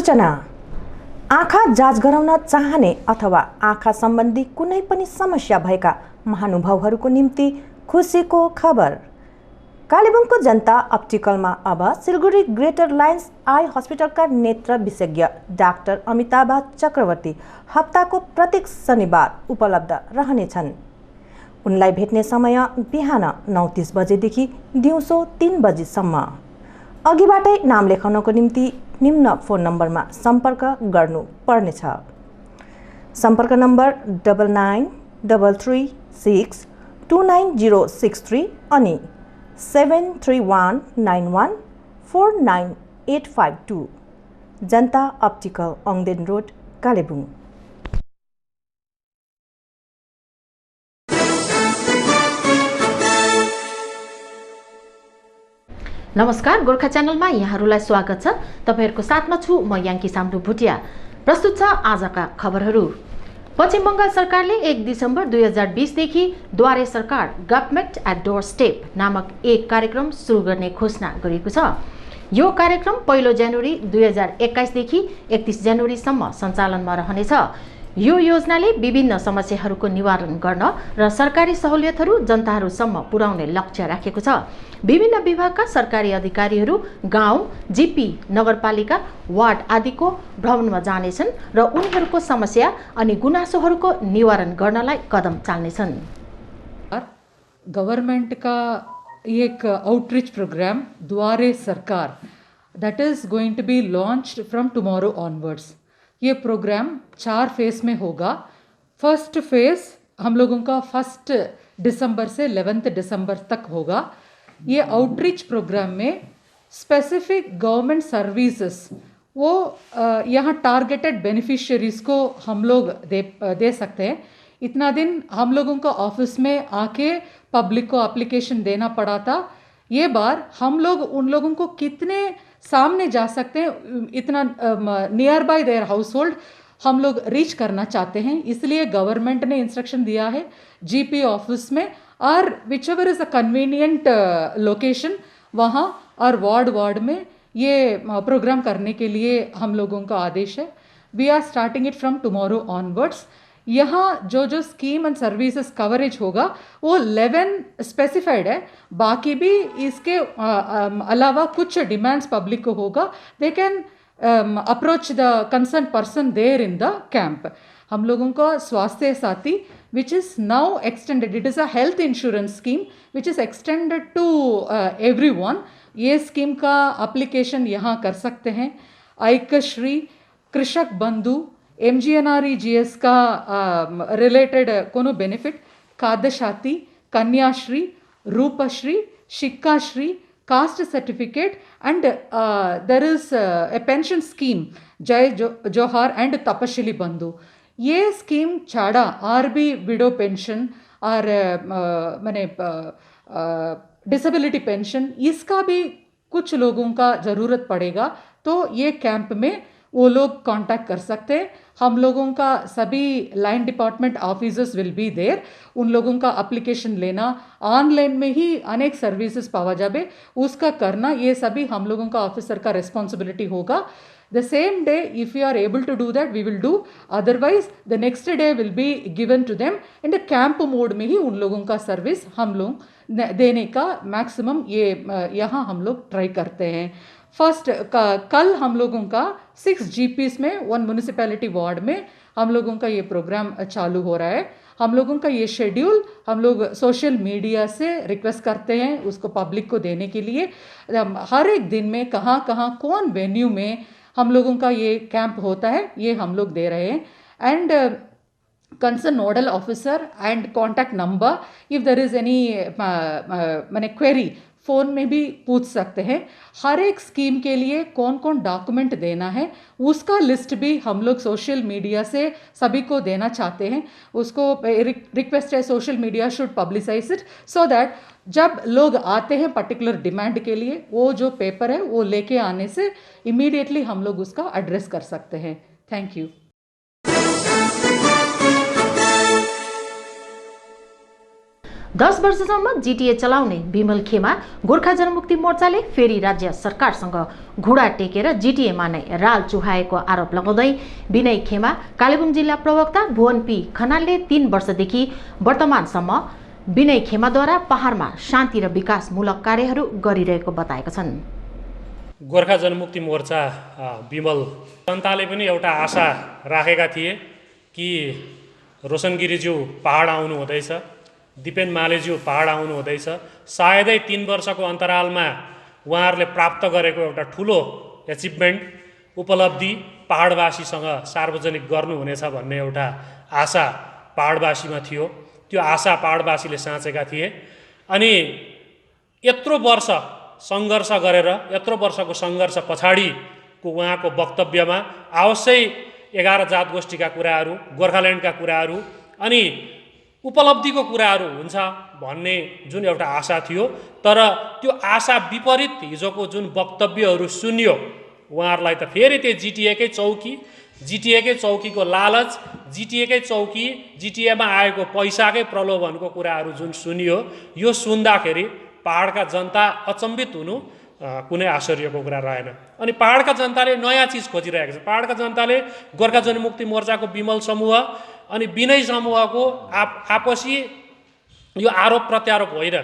सूचना आँखा जाँच गराउन चाहने अथवा आँखा सम्बन्धी कुनै पनि समस्या भएका महानुभावहरूको निम्ति खुसीको खबर। कालेबुङको जनता अप्टिकलमा अब सिलगढी ग्रेटर लायन्स आई हस्पिटलका नेत्र विशेषज्ञ डाक्टर अमिताभ चक्रवर्ती हप्ताको प्रत्येक शनिबार उपलब्ध रहनेछन्। उनलाई भेट्ने समय बिहान 9:30 बजेदेखि दिउँसो 3 बजेसम्म। अघिबाटै नाम लेखाउनको निम्ति निम्न फोन नम्बरमा सम्पर्क गर्नु पर्नेछ। सम्पर्क नम्बर 9933629063 अनि 7319149852। जनता अप्टिकल अङ्देन रोड कालेबुङ। नमस्कार, गोर्खा च्यानलमा यहाँहरूलाई स्वागत छ। तपाईहरुको साथमा छु म याङ्की साम्डु भुटिया। प्रस्तुत छ आजका खबरहरू। पश्चिम बङ्गाल सरकारले 1 दिसम्बर 2020 देखि द्वारे सरकार गभर्नमेन्ट एट डोर स्टेप नामक एक कार्यक्रम सुरु गर्ने घोषणा गरेको छ। यो कार्यक्रम 1 जनवरी 2021 देखि 31 जनवरीसम्म सञ्चालनमा रहनेछ। यो योजनाले विभिन्न समस्याहरूको निवारण गर्न र सरकारी सहुलियतहरू जनताहरूसम्म पुर्याउने लक्ष्य राखेको छ। विभिन्न विभागका सरकारी अधिकारीहरू गाउँ, जिपी, नगरपालिका, वार्ड आदिको भ्रमणमा जानेछन् र उनीहरूको समस्या अनि गुनासोहरूको निवारण गर्नलाई कदम चाल्नेछन्। गभर्नमेंट का एक आउटरीच प्रोग्राम द्वारे सरकार that is going to be launched from tomorrow onwards. ये प्रोग्राम 4 फेज में होगा। फर्स्ट फेज हम लोगों का 1 दिसंबर से 11 दिसंबर तक होगा। ये आउटरीच प्रोग्राम में स्पेसिफिक गवर्नमेंट सर्विसेज वो यहाँ टारगेटेड बेनिफिशियरीज को हम लोग दे सकते हैं। इतना दिन हम लोगों को ऑफिस में आके पब्लिक को एप्लीकेशन देना पड़ा था। ये बार हम लोग उन लोगों को कितने सामने जा सकते हैं, इतना near by their house hold हम लोग रीच करना चाहते हैं। इसलिए गवर्नमेंट ने इंस्ट्रक्शन दिया है जीपी ऑफिस में और which ever is a convenient location वहाँ और वार्ड में ये प्रोग्राम करने के लिए हम लोगों का आदेश है। We are starting it from tomorrow onwards. यहाँ जो स्कीम एंड सर्विसेज कवरेज होगा वो 11 स्पेसिफाइड है। बाकी भी इसके अलावा कुछ डिमांड्स पब्लिक को होगा। They can approach the concern person there in the camp. हम लोगों का Swasthya Sathi which is now extended, it is a health insurance scheme which is extended to everyone. ये स्कीम का एप्लीकेशन यहाँ कर सकते हैं। ऐक्यश्री, कृषक बंधु, MGNREGS का रिलेटेड कोनो benefit, Khadya Sathi, Kanyashree, Rupashree, Shikshashree, caste certificate and there is a pension scheme Jai Johar and तपशिली बंधु। ये स्कीम छाड़ा आरबी विडो पेंशन और मैंने डिसेबिलिटी पेंशन, इसका भी कुछ लोगों का ज़रूरत पड़ेगा तो ये कैंप में वो लोग कांटेक्ट कर सकते हैं। हम लोगों का सभी line department officers will be there. उन लोगों का एप्लीकेशन लेना, ऑनलाइन में ही अनेक सर्विसेज पावा जाए उसका करना, ये सभी हम लोगों का ऑफिसर का रिस्पॉन्सिबिलिटी होगा। The same day if you are able to do that we will do, otherwise the next day will be given to them. In the camp mode में ही उन लोगों का सर्विस हम लोग देने का मैक्सिमम ये यहाँ हम लोग ट्राई करते हैं। फर्स्ट कल हम लोगों का 6 GPs में 1 म्यूनिसिपैलिटी वार्ड में हम लोगों का ये प्रोग्राम चालू हो रहा है। हम लोगों का ये शेड्यूल हम लोग सोशल मीडिया से रिक्वेस्ट करते हैं उसको पब्लिक को देने के लिए। हर एक दिन में कहाँ कहाँ कौन वेन्यू में हम लोगों का ये कैंप होता है ये हम लोग दे रहे हैं। And concerned nodal officer and contact number if there is any मैंने query फ़ोन में भी पूछ सकते हैं। हर एक स्कीम के लिए कौन कौन डॉक्यूमेंट देना है उसका लिस्ट भी हम लोग सोशल मीडिया से सभी को देना चाहते हैं। उसको रिक्वेस्ट है social media should publicize it so that जब लोग आते हैं पर्टिकुलर डिमांड के लिए वो जो पेपर है वो लेके आने से इमीडिएटली हम लोग उसका एड्रेस कर सकते हैं। Thank you. 10 वर्षसम्म जिटिए चलाउने विमल खेमा गोर्खा जनमुक्ति मोर्चाले फेरि राज्य सरकारसँग घुँडा टेकेर जिटिएमा नै राल चुहाएको आरोप लगाउँदै विनय खेमा कालेबुङ जिल्ला प्रवक्ता भुवन पी खनालले 3 वर्षदेखि वर्तमानसम्म विनय खेमाद्वारा पहाडमा शान्ति र विकासमूलक कार्यहरू गरिरहेको बताएका छन्। गोर्खा जनमुक्ति मोर्चा विमल जनताले पनि एउटा आशा राखेका थिए कि रोशन गिरीज्यू पहाड आउनु हुँदैछ, दिपेन मालेज्यू पहाड आउनु हुँदैछ, सायदै 3 वर्षको अन्तरालमा उहाँहरूले प्राप्त गरेको एउटा ठुलो एचिभमेन्ट उपलब्धि पहाडवासीसँग सार्वजनिक गर्नुहुनेछ भन्ने एउटा आशा पहाडवासीमा थियो। त्यो आशा पहाडवासीले साँचेका थिए। अनि यत्रो वर्ष सङ्घर्ष गरेर, यत्रो वर्षको सङ्घर्ष पछाडिको उहाँको वक्तव्यमा अवश्य 11 जात गोष्ठीका कुराहरू, गोर्खाल्यान्डका कुराहरू अनि उपलब्धिको कुराहरू हुन्छ भन्ने जुन एउटा आशा थियो, तर त्यो आशा विपरीत हिजोको जुन वक्तव्यहरू सुनियो, उहाँहरूलाई त फेरि त्यो जिटिएकै चौकीको लालच, जिटिएकै चौकी, जिटिएमा आएको पैसाकै प्रलोभनको कुराहरू जुन सुनियो, यो सुन्दाखेरि पहाडका जनता अचम्बित हुनु कुनै आश्चर्यको कुरा रहेन। अनि पहाडका जनताले नयाँ चिज खोजिरहेको छ। पहाडका जनताले गोर्खा जनमुक्ति मोर्चाको विमल समूह अनि विनय समूहको आपसी यो आरोप प्रत्यारोप होइन,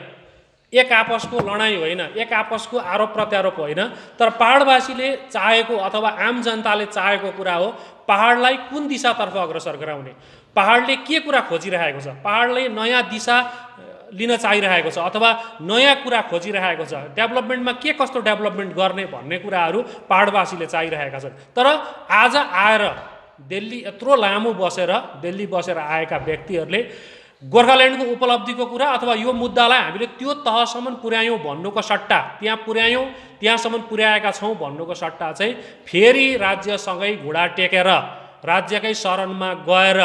एक आपसको लडाइँ होइन, एक आपसको आरोप प्रत्यारोप होइन, तर पहाडवासीले चाहेको अथवा आम जनताले चाहेको कुरा हो पहाडलाई कुन दिशातर्फ अग्रसर गराउने, पहाडले के कुरा खोजिरहेको छ, पहाडले नयाँ दिशा लिन चाहिरहेको छ अथवा नयाँ कुरा खोजिरहेको छ, डेभलपमेन्टमा के कस्तो डेभलपमेन्ट गर्ने भन्ने कुराहरू पहाडवासीले चाहिरहेका छन्। तर आज आएर दिल्ली यत्रो लामो दिल्ली बसेर आएका व्यक्तिहरूले गोर्खाल्यान्डको उपलब्धिको कुरा अथवा यो मुद्दालाई हामीले त्यो तहसम्म पुर्यायौँ भन्नुको सट्टा, त्यहाँसम्म पुर्याएका छौँ भन्नुको सट्टा चाहिँ फेरि राज्यसँगै घुँडा टेकेर राज्यकै शरणमा गएर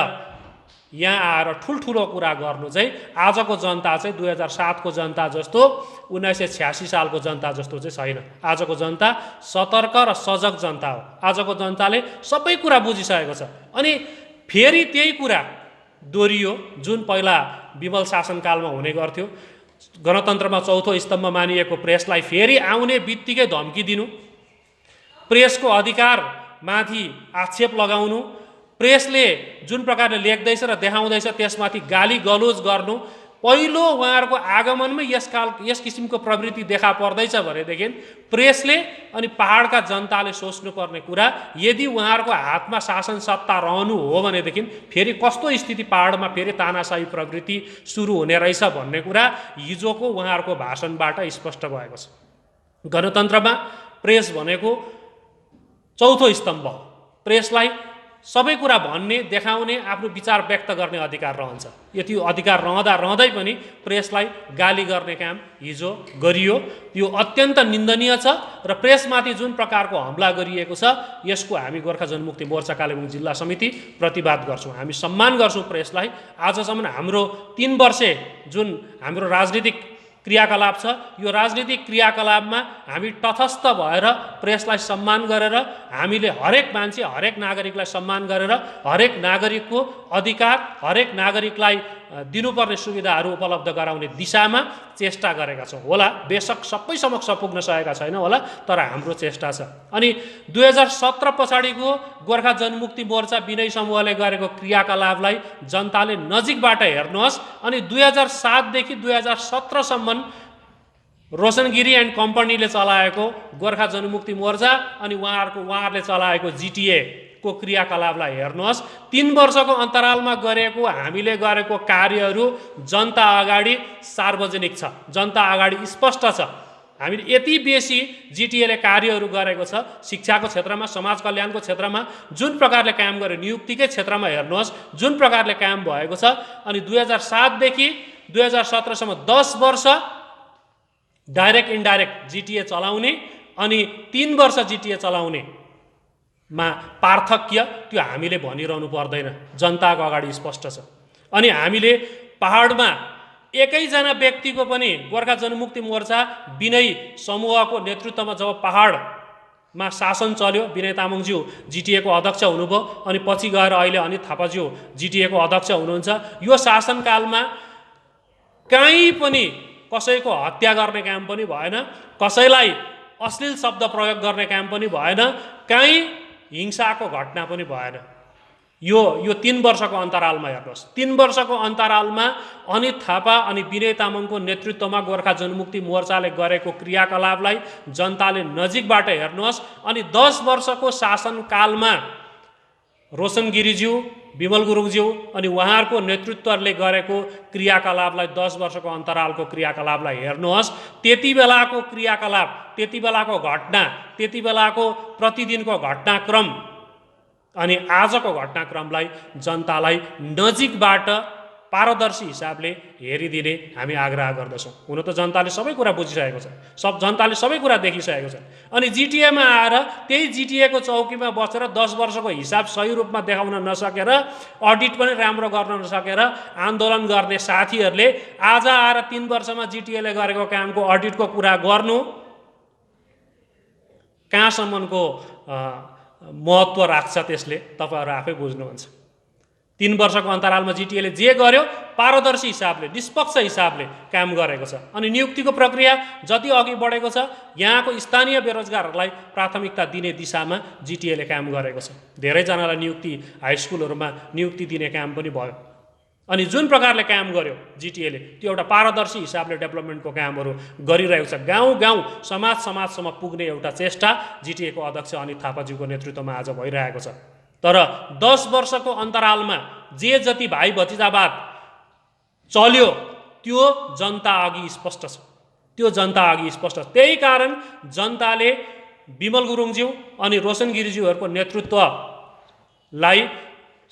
यहाँ आएर ठुल्ठुलो कुरा गर्नु चाहिँ आजको जनता चाहिँ 2007को जनता जस्तो, 1986 सालको जनता जस्तो चाहिँ छैन। आजको जनता सतर्क र सजग जनता हो। आजको जनताले सबै कुरा बुझिसकेको छ। अनि फेरि त्यही कुरा दोहोरियो जुन पहिला विमल शासनकालमा हुने गर्थ्यो। गणतन्त्रमा चौथो स्तम्भ मानिएको प्रेसलाई फेरि आउने बित्तिकै धम्की दिनु, प्रेसको अधिकारमाथि आक्षेप लगाउनु, प्रेसले जुन प्रकारले लेख्दैछ र देखाउँदैछ त्यसमाथि गाली गलोज गर्नु, पहिलो उहाँहरूको आगमनमै यस किसिमको प्रवृत्ति देखा पर्दैछ भनेदेखि प्रेसले अनि पहाडका जनताले सोच्नुपर्ने कुरा, यदि उहाँहरूको हातमा शासन सत्ता रहनु हो भनेदेखि फेरि कस्तो स्थिति पहाडमा फेरि तानाशाही प्रवृत्ति सुरु हुने रहेछ भन्ने कुरा हिजोको उहाँहरूको भाषणबाट स्पष्ट भएको छ। गणतन्त्रमा प्रेस भनेको चौथो स्तम्भ हो। प्रेसलाई सबै कुरा भन्ने, देखाउने, आफ्नो विचार व्यक्त गर्ने अधिकार रहन्छ। यति अधिकार रहँदै पनि प्रेसलाई गाली गर्ने काम हिजो गरियो। यो अत्यन्त निन्दनीय छ र प्रेसमाथि जुन प्रकारको हमला गरिएको छ यसको हामी गोर्खा जनमुक्ति मोर्चा कालेबुङ जिल्ला समिति प्रतिवाद गर्छौँ। हामी सम्मान गर्छौँ प्रेसलाई। आजसम्म हाम्रो 3 वर्षे जुन हाम्रो राजनीतिक क्रियाकलाप छ, यो राजनीतिक क्रियाकलापमा हामी तटस्थ भएर प्रेसलाई सम्मान गरेर, हामीले हरेक मान्छे, हरेक नागरिकलाई सम्मान गरेर हरेक नागरिकको अधिकार, हरेक नागरिकलाई दिनुपर्ने सुविधाहरू उपलब्ध गराउने दिशामा चेष्टा गरेका छौँ। होला बेशक सबै समक्ष पुग्न सकेका छैन होला, तर हाम्रो चेष्टा छ। अनि 2017 पछाडिको गोर्खा जनमुक्ति मोर्चा विनय समूहले गरेको क्रियाकलापलाई जनताले नजिकबाट हेर्नुहोस्। अनि 2007 देखि 2017 सम्म रोशन गिरी एन्ड कम्पनीले चलाएको गोर्खा जनमुक्ति मोर्चा अनि उहाँहरूले चलाएको जिटिए को क्रियाकलापलाई हेर्नुहोस्। 3 वर्षको अन्तरालमा हामीले गरेको कार्यहरू जनता अगाडि सार्वजनिक छ, जनता अगाडि स्पष्ट छ। हामीले यति बेसी जिटिएले कार्यहरू गरेको छ। शिक्षाको क्षेत्रमा, समाज कल्याणको क्षेत्रमा जुन प्रकारले काम गर्यो, नियुक्तिकै क्षेत्रमा हेर्नुहोस् जुन प्रकारले काम भएको छ। अनि 2007 देखि 2017 सम्म 10 वर्ष डाइरेक्ट इन्डाइरेक्ट जिटिए चलाउने अनि 3 वर्ष जिटिए चलाउने मा पार्थक्य त्यो हामीले भनिरहनु पर्दैन, जनताको अगाडि स्पष्ट छ। अनि हामीले पहाडमा एकैजना व्यक्तिको पनि गोर्खा जनमुक्ति मोर्चा विनय समूहको नेतृत्वमा जब पहाडमा शासन चल्यो, विनय तामाङज्यू जिटिएको अध्यक्ष हुनुभयो अनि पछि गएर अहिले अनित थापाज्यू जिटिएको अध्यक्ष हुनुहुन्छ। यो शासनकालमा कहीँ पनि कसैको हत्या गर्ने काम पनि भएन, कसैलाई अश्लील शब्द प्रयोग गर्ने काम पनि भएन, कहीँ हिंसाको घटना पनि भएन। यो 3 वर्षको अन्तरालमा हेर्नुहोस्, 3 वर्षको अन्तरालमा अनित थापा अनि विनय तामाङको नेतृत्वमा गोर्खा जनमुक्ति मोर्चाले गरेको क्रियाकलापलाई जनताले नजिकबाट हेर्नुहोस्। अनि 10 वर्षको शासनकालमा रोशन गिरिज्यू, विमल गुरुङज्यू अनि उहाँहरूको नेतृत्वले गरेको क्रियाकलापलाई 10 वर्षको अन्तरालको क्रियाकलापलाई हेर्नुहोस्। त्यति बेलाको क्रियाकलाप, त्यति बेलाको घटना, त्यति बेलाको प्रतिदिनको घटनाक्रम अनि आजको घटनाक्रमलाई जनतालाई नजिकबाट पारदर्शी हिसाबले हेरिदिने हामी आग्रह गर्दछौँ। हुन त जनताले सबै कुरा बुझिसकेको छ, जनताले सबै कुरा देखिसकेको छ। अनि जिटिएमा आएर त्यही जिटिएको चौकीमा बसेर 10 वर्षको हिसाब सही रूपमा देखाउन नसकेर, अडिट पनि राम्रो गर्न नसकेर आन्दोलन गर्ने साथीहरूले आज आएर 3 वर्षमा जिटिएले गरेको कामको अडिटको कुरा गर्नु कहाँसम्मको महत्त्व राख्छ त्यसले तपाईँहरू आफै बुझ्नुहुन्छ। 3 वर्षको अन्तरालमा जिटिएले जे गर्यो पारदर्शी हिसाबले, निष्पक्ष हिसाबले काम गरेको छ। अनि नियुक्तिको प्रक्रिया जति अघि बढेको छ, यहाँको स्थानीय बेरोजगारहरूलाई प्राथमिकता दिने दिशामा जिटिएले काम गरेको छ। धेरैजनालाई नियुक्ति, हाई स्कुलहरूमा नियुक्ति दिने काम पनि भयो। अनि जुन प्रकारले काम गर्यो जिटिएले, त्यो एउटा पारदर्शी हिसाबले डेभलपमेन्टको कामहरू गरिरहेको छ। गाउँ गाउँ, समाज समाजसम्म पुग्ने एउटा चेष्टा जिटिएको अध्यक्ष अनित थापाज्यूको नेतृत्वमा आज भइरहेको छ। तर 10 वर्षको अन्तरालमा जे जति भाइ भतिजावाद चल्यो त्यो जनता अघि स्पष्ट छ, त्यो जनता अघि स्पष्ट छ। त्यही कारण जनताले विमल गुरुङज्यू अनि रोशन गिरिज्यूहरूको नेतृत्वलाई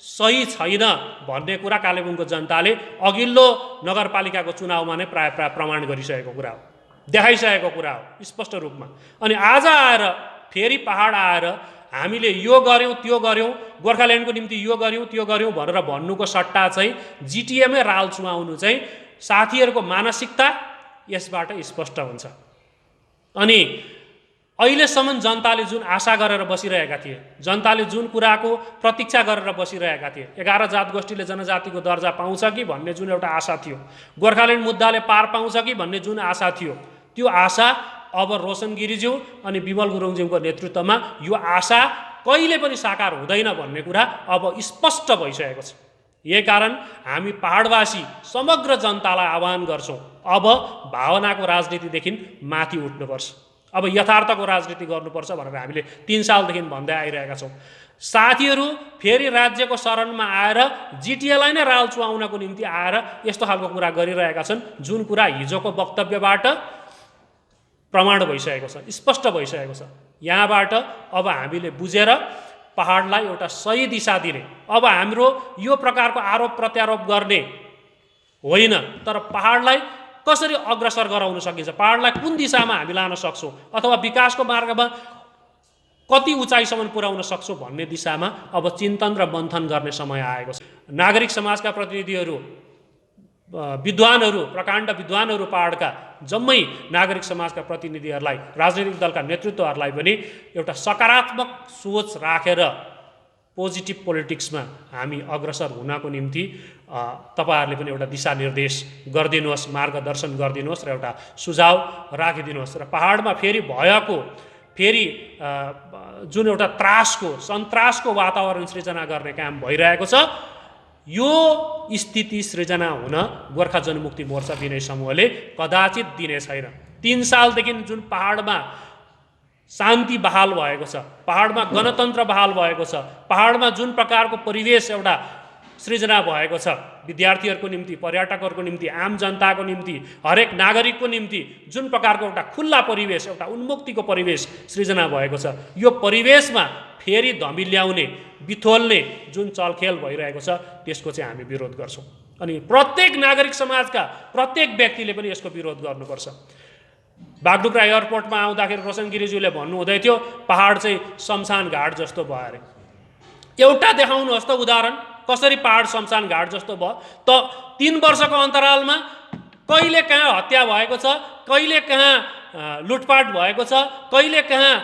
सही छैन भन्ने कुरा कालेबुङको जनताले अघिल्लो नगरपालिकाको चुनावमा नै प्राय प्रमाण गरिसकेको कुरा हो, देखाइसकेको कुरा हो स्पष्ट रूपमा। अनि आज आएर फेरि पहाड आएर हामीले यो गर्यौँ त्यो गर्यौँ, गोर्खाल्यान्डको निम्ति यो गर्यौँ त्यो गर्यौँ भनेर भन्नुको सट्टा चाहिँ जिटिएमै राल चुहाउनु चाहिँ साथीहरूको मानसिकता यसबाट स्पष्ट हुन्छ। अनि अहिलेसम्म जनताले जुन आशा गरेर बसिरहेका थिए, जनताले जुन कुराको प्रतीक्षा गरेर बसिरहेका थिए, 11 जात गोष्ठीले जनजातिको दर्जा पाउँछ कि भन्ने जुन एउटा आशा थियो, गोर्खाल्यान्ड मुद्दाले पार पाउँछ कि भन्ने जुन आशा थियो, त्यो आशा अब रोशन गिरिज्यू अनि विमल गुरुङज्यूको नेतृत्वमा यो आशा कहिले पनि साकार हुँदैन भन्ने कुरा अब स्पष्ट भइसकेको छ। यही कारण हामी पहाडवासी समग्र जनतालाई आह्वान गर्छौँ, अब भावनाको राजनीतिदेखि माथि उठ्नुपर्छ, अब यथार्थको राजनीति गर्नुपर्छ भनेर हामीले 3 सालदेखि भन्दै आइरहेका छौँ। साथीहरू फेरि राज्यको शरणमा आएर जिटिएलाई नै राल चुहाउनको निम्ति आएर यस्तो खालको कुरा गरिरहेका छन्, जुन कुरा हिजोको वक्तव्यबाट प्रमाण भइसकेको छ, स्पष्ट भइसकेको छ। यहाँबाट अब हामीले बुझेर पहाडलाई एउटा सही दिशा दिने, अब हाम्रो यो प्रकारको आरोप प्रत्यारोप गर्ने होइन, तर पहाडलाई कसरी अग्रसर गराउन सकिन्छ, पहाडलाई कुन दिशामा हामी लान सक्छौँ अथवा विकासको मार्गमा कति उचाइसम्म पुर्याउन सक्छौँ भन्ने दिशामा अब चिन्तन र मन्थन गर्ने समय आएको छ। नागरिक समाजका प्रतिनिधिहरू, विद्वानहरू, प्रकाण्ड विद्वानहरू, पहाडका जम्मै नागरिक समाजका प्रतिनिधिहरूलाई, राजनैतिक दलका नेतृत्वहरूलाई पनि एउटा सकारात्मक सोच राखेर पोजिटिभ पोलिटिक्समा हामी अग्रसर हुनको निम्ति तपाईहरुले पनि एउटा दिशानिर्देश गरिदिनुहोस्, मार्गदर्शन गरिदिनुहोस् र एउटा सुझाव राखिदिनुहोस्। र पहाडमा फेरि भएको जुन एउटा त्रासको, सन्तासको वातावरण सृजना गर्ने काम भइरहेको छ, यो स्थिति सृजना हुन गोर्खा जनमुक्ति मोर्चा विनय समूहले कदाचित दिने छैन। 3 सालदेखि जुन पहाडमा शान्ति बहाल भएको छ, पहाडमा गणतन्त्र बहाल भएको छ, पहाडमा जुन प्रकारको परिवेश एउटा सृजना भएको छ, विद्यार्थीहरूको निम्ति, पर्यटकहरूको निम्ति, आम जनताको निम्ति, हरेक नागरिकको निम्ति जुन प्रकारको एउटा खुल्ला परिवेश, एउटा उन्मुक्तिको परिवेश सृजना भएको छ, यो परिवेशमा फेरि धमिल्याउने, बिथोल्ने जुन चलखेल भइरहेको छ, त्यसको चाहिँ हामी विरोध गर्छौँ। अनि प्रत्येक नागरिक समाजका प्रत्येक व्यक्तिले पनि यसको विरोध गर्नुपर्छ। बागडुग्रा एयरपोर्टमा आउँदाखेरि रोशन गिरिज्यूले भन्नुहुँदै थियो पहाड चाहिँ शमशान घाट जस्तो भयो अरे। एउटा देखाउनुहोस् त उदाहरण, कसरी पहाड शमशान घाट जस्तो भयो त? 3 वर्षको अन्तरालमा कहिले कहाँ हत्या भएको छ, कहिले कहाँ लुटपाट भएको छ, कहिले कहाँ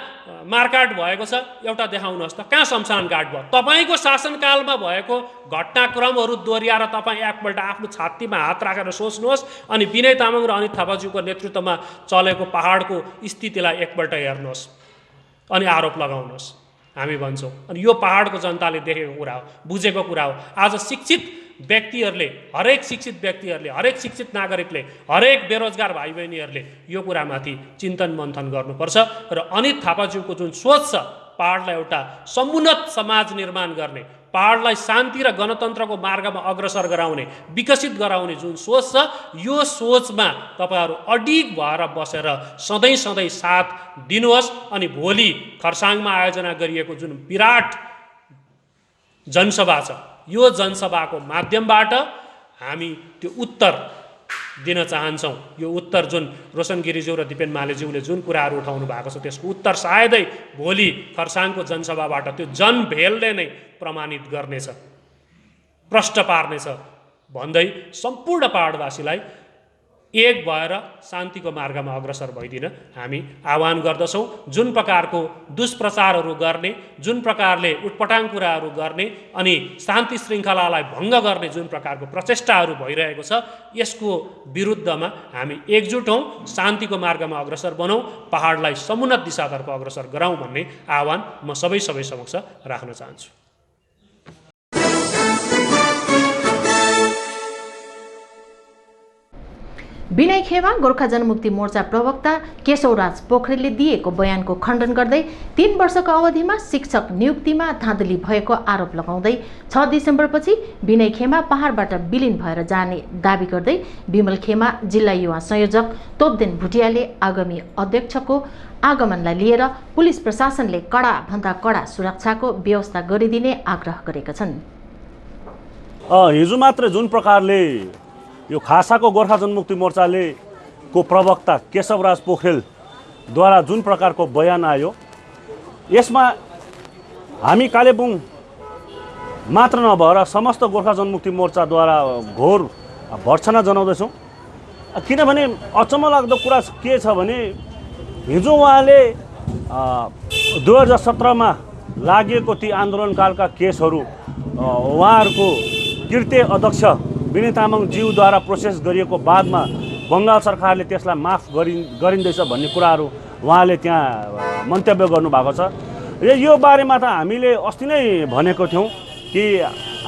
मारकाट भएको छ एउटा देखाउनुहोस् त, कहाँ शमशान घाट भयो? तपाईँको शासनकालमा भएको घटनाक्रमहरू दोहोऱ्याएर तपाईँ एकपल्ट आफ्नो छातीमा हात राखेर सोच्नुहोस् अनि विनय तामाङ र अनित थापाज्यूको नेतृत्वमा चलेको पहाडको स्थितिलाई एकपल्ट हेर्नुहोस् अनि आरोप लगाउनुहोस्। हामी भन्छौँ अनि यो पहाडको जनताले देखेको कुरा हो, बुझेको कुरा हो। आज शिक्षित व्यक्तिहरूले, हरेक शिक्षित व्यक्तिहरूले, हरेक शिक्षित नागरिकले, हरेक बेरोजगार भाइ बहिनीहरूले यो कुरामाथि चिन्तन मन्थन गर्नुपर्छ र अनित थापाज्यूको जुन सोच छ पहाडलाई एउटा समुन्नत समाज निर्माण गर्ने, पहाडलाई शान्ति र गणतन्त्रको मार्गमा अग्रसर गराउने, विकसित गराउने जुन सोच छ यो सोचमा तपाईँहरू अडिग भएर बसेर सधैँ सधैँ साथ दिनुहोस्। अनि भोलि खरसाङमा आयोजना गरिएको जुन विराट जनसभा छ यो जनसभाको माध्यमबाट हामी त्यो उत्तर दिन चाहन्छौँ। यो उत्तर जुन रोशन गिरिज्यू र दिपेन मालेज्यूले जुन कुराहरू उठाउनु भएको छ त्यसको उत्तर सायदै भोलि खरसाङको जनसभाबाट त्यो जनभेलले नै प्रमाणित गर्नेछ, प्रष्ट पार्नेछ भन्दै सम्पूर्ण पहाडवासीलाई एक भएर शान्तिको मार्गमा अग्रसर भइदिन हामी आह्वान गर्दछौँ। जुन प्रकारको दुष्प्रचारहरू गर्ने, जुन प्रकारले उटपटाङ कुराहरू गर्ने अनि शान्ति श्रृङ्खलालाई भङ्ग गर्ने जुन प्रकारको प्रचेष्टाहरू भइरहेको छ यसको विरुद्धमा हामी एकजुट हौँ, शान्तिको मार्गमा अग्रसर बनौँ, पहाडलाई समुन्नत दिशातर्फ अग्रसर गराउँ भन्ने आह्वान म सबै समक्ष राख्न चाहन्छु। विनय खेमा गोर्खा जनमुक्ति मोर्चा प्रवक्ता केशवराज पोखरेलले दिएको बयानको खण्डन गर्दै 3 वर्षको अवधिमा शिक्षक नियुक्तिमा धाँधली भएको आरोप लगाउँदै 6 डिसेम्बरपछि विनय खेमा पहाडबाट विलिन भएर जाने दावी गर्दै विमल खेमा जिल्ला युवा संयोजक तोपदेन भुटियाले आगामी अध्यक्षको आगमनलाई लिएर पुलिस प्रशासनले कडाभन्दा कडा सुरक्षाको व्यवस्था गरिदिने आग्रह गरेका छन्। हिजो मात्र जुन प्रकारले यो खासाको गोर्खा जनमुक्ति मोर्चाले को प्रवक्ता केशवराज पोखरेलद्वारा जुन प्रकारको बयान आयो यसमा हामी कालेबुङ मात्र नभएर समस्त गोर्खा जनमुक्ति मोर्चाद्वारा घोर भर्त्सना जनाउँदैछौँ। किनभने अचम्म लाग्दो कुरा के छ भने हिजो उहाँले 2017मा लागेको ती आन्दोलनकालका केसहरू उहाँहरूको कृत्य अध्यक्ष विनय तामाङ ज्यूद्वारा प्रोसेस गरिएको बादमा बङ्गाल सरकारले त्यसलाई माफ गरिँदैछ भन्ने कुराहरू उहाँले त्यहाँ मन्तव्य गर्नुभएको छ। र यो बारेमा त हामीले अस्ति नै भनेको थियौँ कि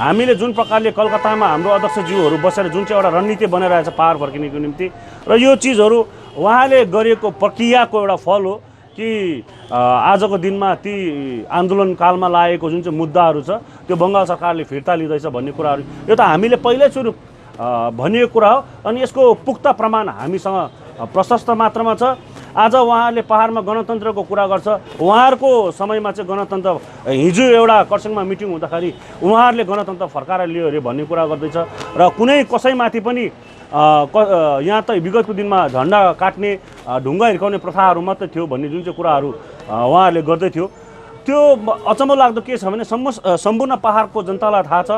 हामीले जुन प्रकारले कलकत्तामा हाम्रो अध्यक्षज्यूहरू बसेर जुन चाहिँ एउटा रणनीति बनाइरहेछ पावर फर्किनेको निम्ति र यो चिजहरू उहाँले गरेको प्रक्रियाको एउटा फल हो कि आजको दिनमा ती आन्दोलनकालमा लागेको जुन चाहिँ मुद्दाहरू छ त्यो बङ्गाल सरकारले फिर्ता लिँदैछ भन्ने कुराहरू यो त हामीले पहिल्यैचोटि भनिएको कुरा हो अनि यसको पुख्ता प्रमाण हामीसँग प्रशस्त मात्रामा छ। आज उहाँहरूले पहाडमा गणतन्त्रको कुरा गर्छ, उहाँहरूको समयमा चाहिँ गणतन्त्र हिजो एउटा कर्सियङमा मिटिङ हुँदाखेरि उहाँहरूले गणतन्त्र फर्काएर लियो अरे भन्ने कुरा गर्दैछ र कुनै कसैमाथि पनि यहाँ त विगतको दिनमा झन्डा काट्ने ढुङ्गा हिर्काउने प्रथाहरू मात्रै थियो भन्ने जुन चाहिँ कुराहरू उहाँहरूले गर्दै थियो त्यो अचम्म लाग्दो के छ भने सम्पूर्ण पहाडको जनतालाई थाहा छ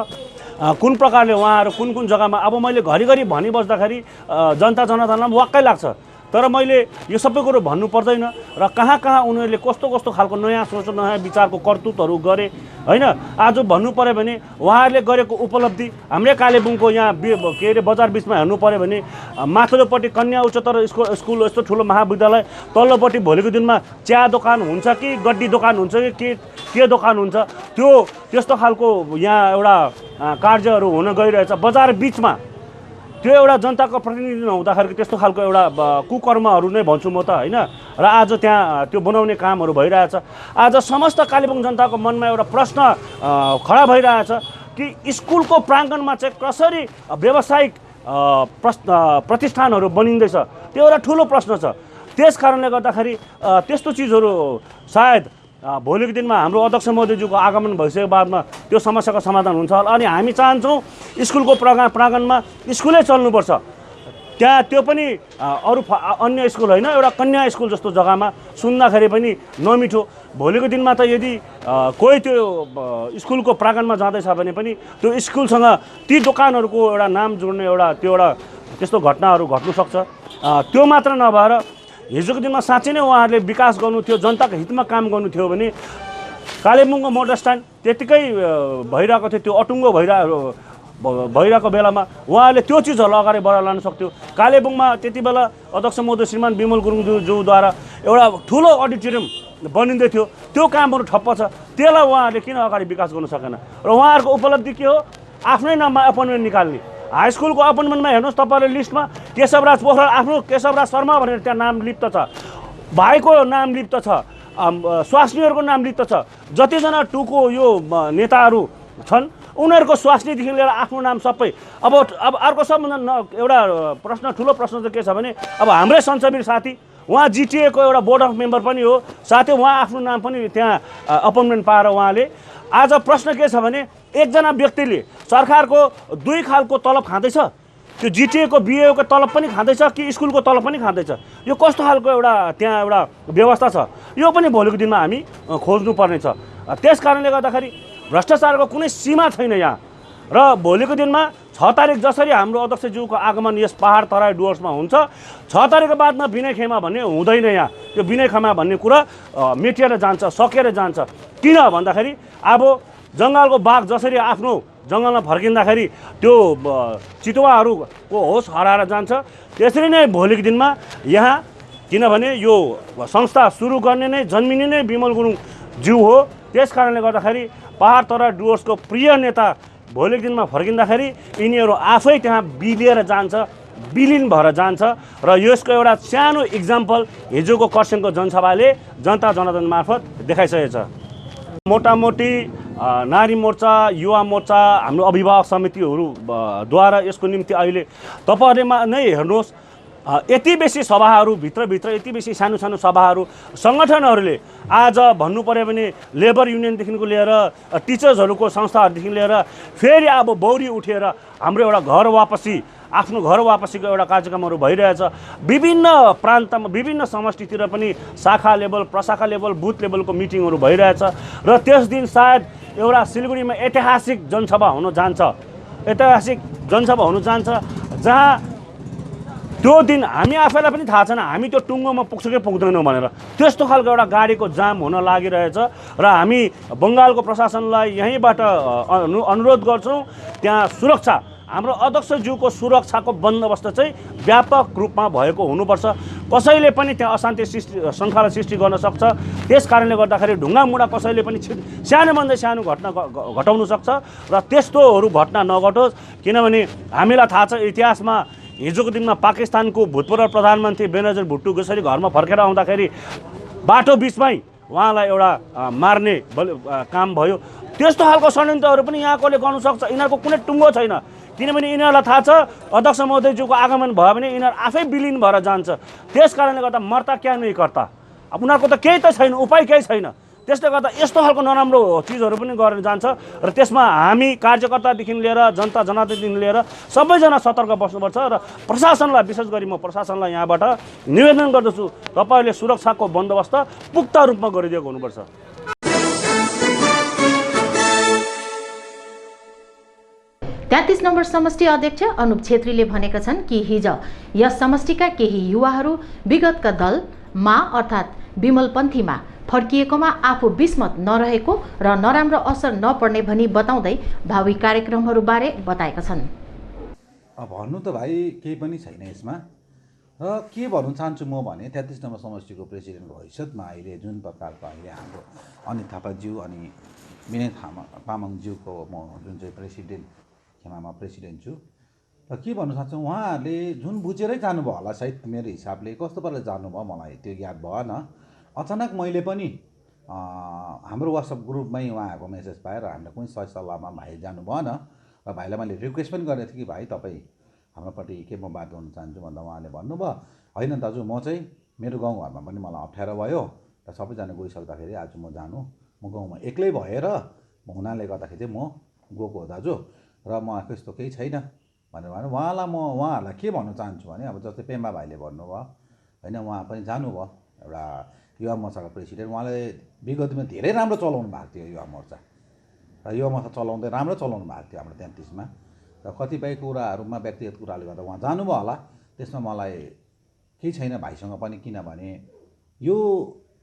कुन प्रकारले उहाँहरू कुन कुन जग्गामा अब मैले घरिघरि भनिबस्दाखेरि जनता जनार्दनलाई वाक्कै लाग्छ तर मैले यो सबै कुरो भन्नु पर्दैन र कहाँ कहाँ उनीहरूले कस्तो कस्तो खालको नयाँ सोच नयाँ विचारको कर्तुतहरू गरे हैन। आज भन्नु पर्यो भने उहाँहरूले गरेको उपलब्धि हाम्रै कालेबुङको यहाँ के अरे बजार बिचमा हेर्नु पर्यो भने माथिल्लोपट्टि कन्या उच्चतर स्कुल यस्तो ठुलो महाविद्यालय, तल्लोपट्टि भोलिको दिनमा चिया दोकान हुन्छ कि गड्डी दोकान हुन्छ कि के दोकान हुन्छ त्यो त्यस्तो खालको यहाँ एउटा कार्यहरू हुन गइरहेछ बजार बिचमा। त्यो एउटा जनताको प्रतिनिधि नहुँदाखेरि त्यस्तो खालको एउटा कुकर्महरू नै भन्छु म त हैन। र आज त्यहाँ त्यो बनाउने कामहरू भइरहेछ। आज समस्त कालेबुङ जनताको मनमा एउटा प्रश्न खडा भइरहेछ कि स्कुलको प्राङ्गणमा चाहिँ कसरी व्यावसायिक प्रतिष्ठानहरू बनिँदैछ त्यो एउटा ठुलो प्रश्न छ। त्यस कारणले गर्दाखेरि त्यस्तो चिजहरू सायद भोलिको दिनमा हाम्रो अध्यक्ष महोदयज्यूको आगमन भइसकेको बादमा त्यो समस्याको समाधान हुन्छ अनि हामी चाहन्छौँ स्कुलको प्राङ्गणमा स्कुलै चल्नुपर्छ। त्यहाँ त्यो पनि अरू अन्य स्कुल होइन एउटा कन्या स्कुल जस्तो जग्गामा सुन्दाखेरि पनि नमिठो। भोलिको दिनमा त यदि कोही त्यो स्कुलको प्राङ्गणमा जाँदैछ भने पनि त्यो स्कुलसँग ती दोकानहरूको एउटा नाम जोड्ने एउटा त्यो एउटा त्यस्तो घटनाहरू घट्नु सक्छ। त्यो मात्र नभएर हिजोको दिनमा साँच्चै नै उहाँहरूले विकास गर्नु थियो, जनताको हितमा काम गर्नु थियो भने कालेबुङको मोटर स्ट्यान्ड त्यतिकै भइरहेको थियो, त्यो अटुङ्गो भइरहेको बेलामा उहाँहरूले त्यो चिजहरूलाई अगाडि बढाएर लान सक्थ्यो। कालेबुङमा त्यति बेला अध्यक्ष महोदय श्रीमान विमल गुरुङज्यूद्वारा एउटा ठुलो अडिटोरियम बनिँदै थियो, त्यो कामहरू ठप्प छ। त्यसलाई उहाँहरूले किन अगाडि विकास गर्न सकेन? र उहाँहरूको उपलब्धि के हो? आफ्नै नाममा एपोइन्टमेन्ट निकाल्ने। हाई स्कुलको एपोइन्टमेन्टमा हेर्नुहोस् तपाईँहरूले लिस्टमा केशवराज पोखरेल, आफ्नो केशवराज शर्मा भनेर त्यहाँ नाम लिप्त छ, भाइको नाम लिप्त छ, स्वास्नीहरूको नाम लिप्त छ। जतिजना टुको यो नेताहरू छन् उनीहरूको स्वास्नीदेखि लिएर आफ्नो नाम सबै। अब अर्को सबभन्दा एउटा प्रश्न, ठुलो प्रश्न चाहिँ के छ भने अब हाम्रै सञ्चवीर साथी उहाँ जिटिएको एउटा बोर्ड अफ मेम्बर पनि हो, साथै उहाँ आफ्नो नाम पनि त्यहाँ एपोइन्टमेन्ट पाएर उहाँले। आज प्रश्न के छ भने एकजना व्यक्तिले सरकारको 2 खालको तलब खाँदैछ, त्यो जिटिएको बिएको तलब पनि खाँदैछ कि स्कुलको तलब पनि खाँदैछ? यो कस्तो खालको एउटा त्यहाँ एउटा व्यवस्था छ? यो पनि भोलिको दिनमा हामी खोज्नुपर्ने छ। त्यस कारणले गर्दाखेरि भ्रष्टाचारको कुनै सीमा छैन यहाँ। र भोलिको दिनमा 6 तारिक जसरी हाम्रो अध्यक्षज्यूको आगमन यस पहाड तराई डुवर्समा हुन्छ, 6 तारिकको बादमा विनय खेमा भन्ने हुँदैन यहाँ। त्यो विनय खेमा भन्ने कुरा मेटिएर जान्छ, सकेर जान्छ। किन भन्दाखेरि अब जङ्गलको बाघ जसरी आफ्नो जङ्गलमा फर्किँदाखेरि त्यो चितुवाहरूको होस हराएर जान्छ, त्यसरी नै भोलिको दिनमा यहाँ, किनभने यो संस्था सुरु गर्ने नै जन्मिने नै विमल गुरुङ ज्यू हो। त्यस कारणले गर्दाखेरि पहाड तराई डुवर्सको प्रिय नेता भोलिको दिनमा फर्किँदाखेरि यिनीहरू आफै त्यहाँ बिलिएर जान्छ, विलिन भएर जान्छ। र यसको एउटा सानो इक्जाम्पल हिजोको खरसाङको जनसभाले जनता जनार्दन मार्फत देखाइसकेको छ। मोटामोटी नारी मोर्चा, युवा मोर्चा, हाम्रो अभिभावक समितिहरूद्वारा यसको निम्ति अहिले तपाईँहरूले नै हेर्नुहोस्, यति बेसी सभाहरू भित्रभित्र, यति बेसी सानो सानो सभाहरू सङ्गठनहरूले आज भन्नु पऱ्यो भने लेबर युनियनदेखिको लिएर टिचर्सहरूको संस्थाहरूदेखि लिएर फेरि अब बौरी उठेर हाम्रो एउटा घर वापसी, आफ्नो घर वापसीको एउटा कार्यक्रमहरू भइरहेछ। विभिन्न प्रान्तमा, विभिन्न समष्टितिर पनि शाखा लेभल, प्रशाखा लेभल, बुथ लेभलको मिटिङहरू भइरहेछ। र त्यस दिन सायद एउटा सिलगढीमा ऐतिहासिक जनसभा हुन जान्छ, ऐतिहासिक जनसभा हुन जान्छ, जहाँ त्यो दिन हामी आफैलाई पनि थाहा छैन हामी त्यो टुङ्गोमा पुग्छ कि पुग्दैनौँ भनेर। त्यस्तो खालको एउटा गाडीको जाम हुन लागिरहेछ। र हामी बङ्गालको प्रशासनलाई यहीँबाट अनुरोध गर्छौँ, त्यहाँ सुरक्षा, हाम्रो अध्यक्षज्यूको सुरक्षाको बन्दोबस्त चाहिँ व्यापक रूपमा भएको हुनुपर्छ। कसैले पनि त्यहाँ अशान्ति श्रृङ्खला सृष्टि गर्न सक्छ। त्यस कारणले गर्दाखेरि ढुङ्गामुढा कसैले पनि सानोभन्दा सानो घटना घटाउन सक्छ र त्यस्तोहरू घटना नघटोस्। किनभने हामीलाई थाहा छ इतिहासमा हिजोको दिनमा पाकिस्तानको भूतपूर्व प्रधानमन्त्री बेनजिर भुट्टो जसरी घरमा फर्केर आउँदाखेरि बाटो बिचमै उहाँलाई एउटा मार्ने काम भयो। त्यस्तो खालको षड्यन्त्रहरू पनि यहाँकोले गर्नु सक्छ। यिनीहरूको कुनै टुङ्गो छैन, किनभने यिनीहरूलाई थाहा छ अध्यक्ष महोदयज्यूको आगमन भयो भने यिनीहरू आफै विलिन भएर जान्छ। त्यस कारणले गर्दा मर्ता क्या नै कर्ता, उनीहरूको त केही त छैन, उपाय केही छैन। त्यसले गर्दा यस्तो खालको नराम्रो चिजहरू पनि गरेर जान्छ र त्यसमा हामी कार्यकर्तादेखि लिएर जनता जनार्दनदेखि लिएर सबैजना सतर्क बस्नुपर्छ। र प्रशासनलाई, विशेष गरी म प्रशासनलाई यहाँबाट निवेदन गर्दछु, तपाईँहरूले सुरक्षाको बन्दोबस्त पुख्ता रूपमा गरिदिएको हुनुपर्छ। 33 नम्बर समष्टि अध्यक्ष अनुप छेत्रीले भनेका छन् कि हिजो यस समष्टिका केही युवाहरू विगतका दलमा अर्थात् विमलपन्थीमा फर्किएकोमा आफू विस्मत नरहेको र नराम्रो असर नपर्ने भनी बताउँदै भावी कार्यक्रमहरूबारे बताएका छन्। भन्नु त भाइ केही पनि छैन यसमा। र के भन्नु चाहन्छु म भने 33 नम्बर समष्टिको प्रेसिडेन्टको हैसियतमा अहिले जुन प्रकारको अहिले हाम्रो अनित थापाज्यू अनि विनय तामाङज्यूको म जुन चाहिँ प्रेसिडेन्ट खेमामा प्रेसिडेन्ट छु, र के भन्नु चाहन्छु, उहाँहरूले जुन बुझेरै जानुभयो होला सायद, मेरो हिसाबले कस्तो पाराले जानुभयो मलाई त्यो याद भएन। अचानक मैले पनि हाम्रो वाट्सएप ग्रुपमै उहाँहरूको मेसेज पाएर हामीलाई कुनै सही सल्लाहमा भाइ जानु भएन र भाइलाई मैले रिक्वेस्ट पनि गरेको थिएँ कि भाइ तपाईँ हाम्रोपट्टि के म बात गर्नु चाहन्छु भन्दा उहाँले भन्नुभयो होइन दाजु, म चाहिँ मेरो गाउँघरमा पनि मलाई अप्ठ्यारो भयो र सबैजना गइसक्दाखेरि आज म जानु, म गाउँमा एक्लै भएर हुनाले गर्दाखेरि चाहिँ म गएको हो दाजु, र म यस्तो केही छैन भनेर भने उहाँहरूलाई के भन्न चाहन्छु भने अब जस्तै पेम्बा भाइले भन्नुभयो होइन, उहाँ पनि जानुभयो एउटा युवा मोर्चाको प्रेसिडेन्ट, उहाँले विगतमा धेरै राम्रो चलाउनु भएको थियो युवा मोर्चा, र युवा मोर्चा चलाउँदै राम्रो चलाउनु भएको थियो हाम्रो 33मा। र कतिपय कुराहरूमा व्यक्तिगत कुराले गर्दा उहाँ जानुभयो होला, त्यसमा मलाई केही छैन भाइसँग पनि, किनभने यो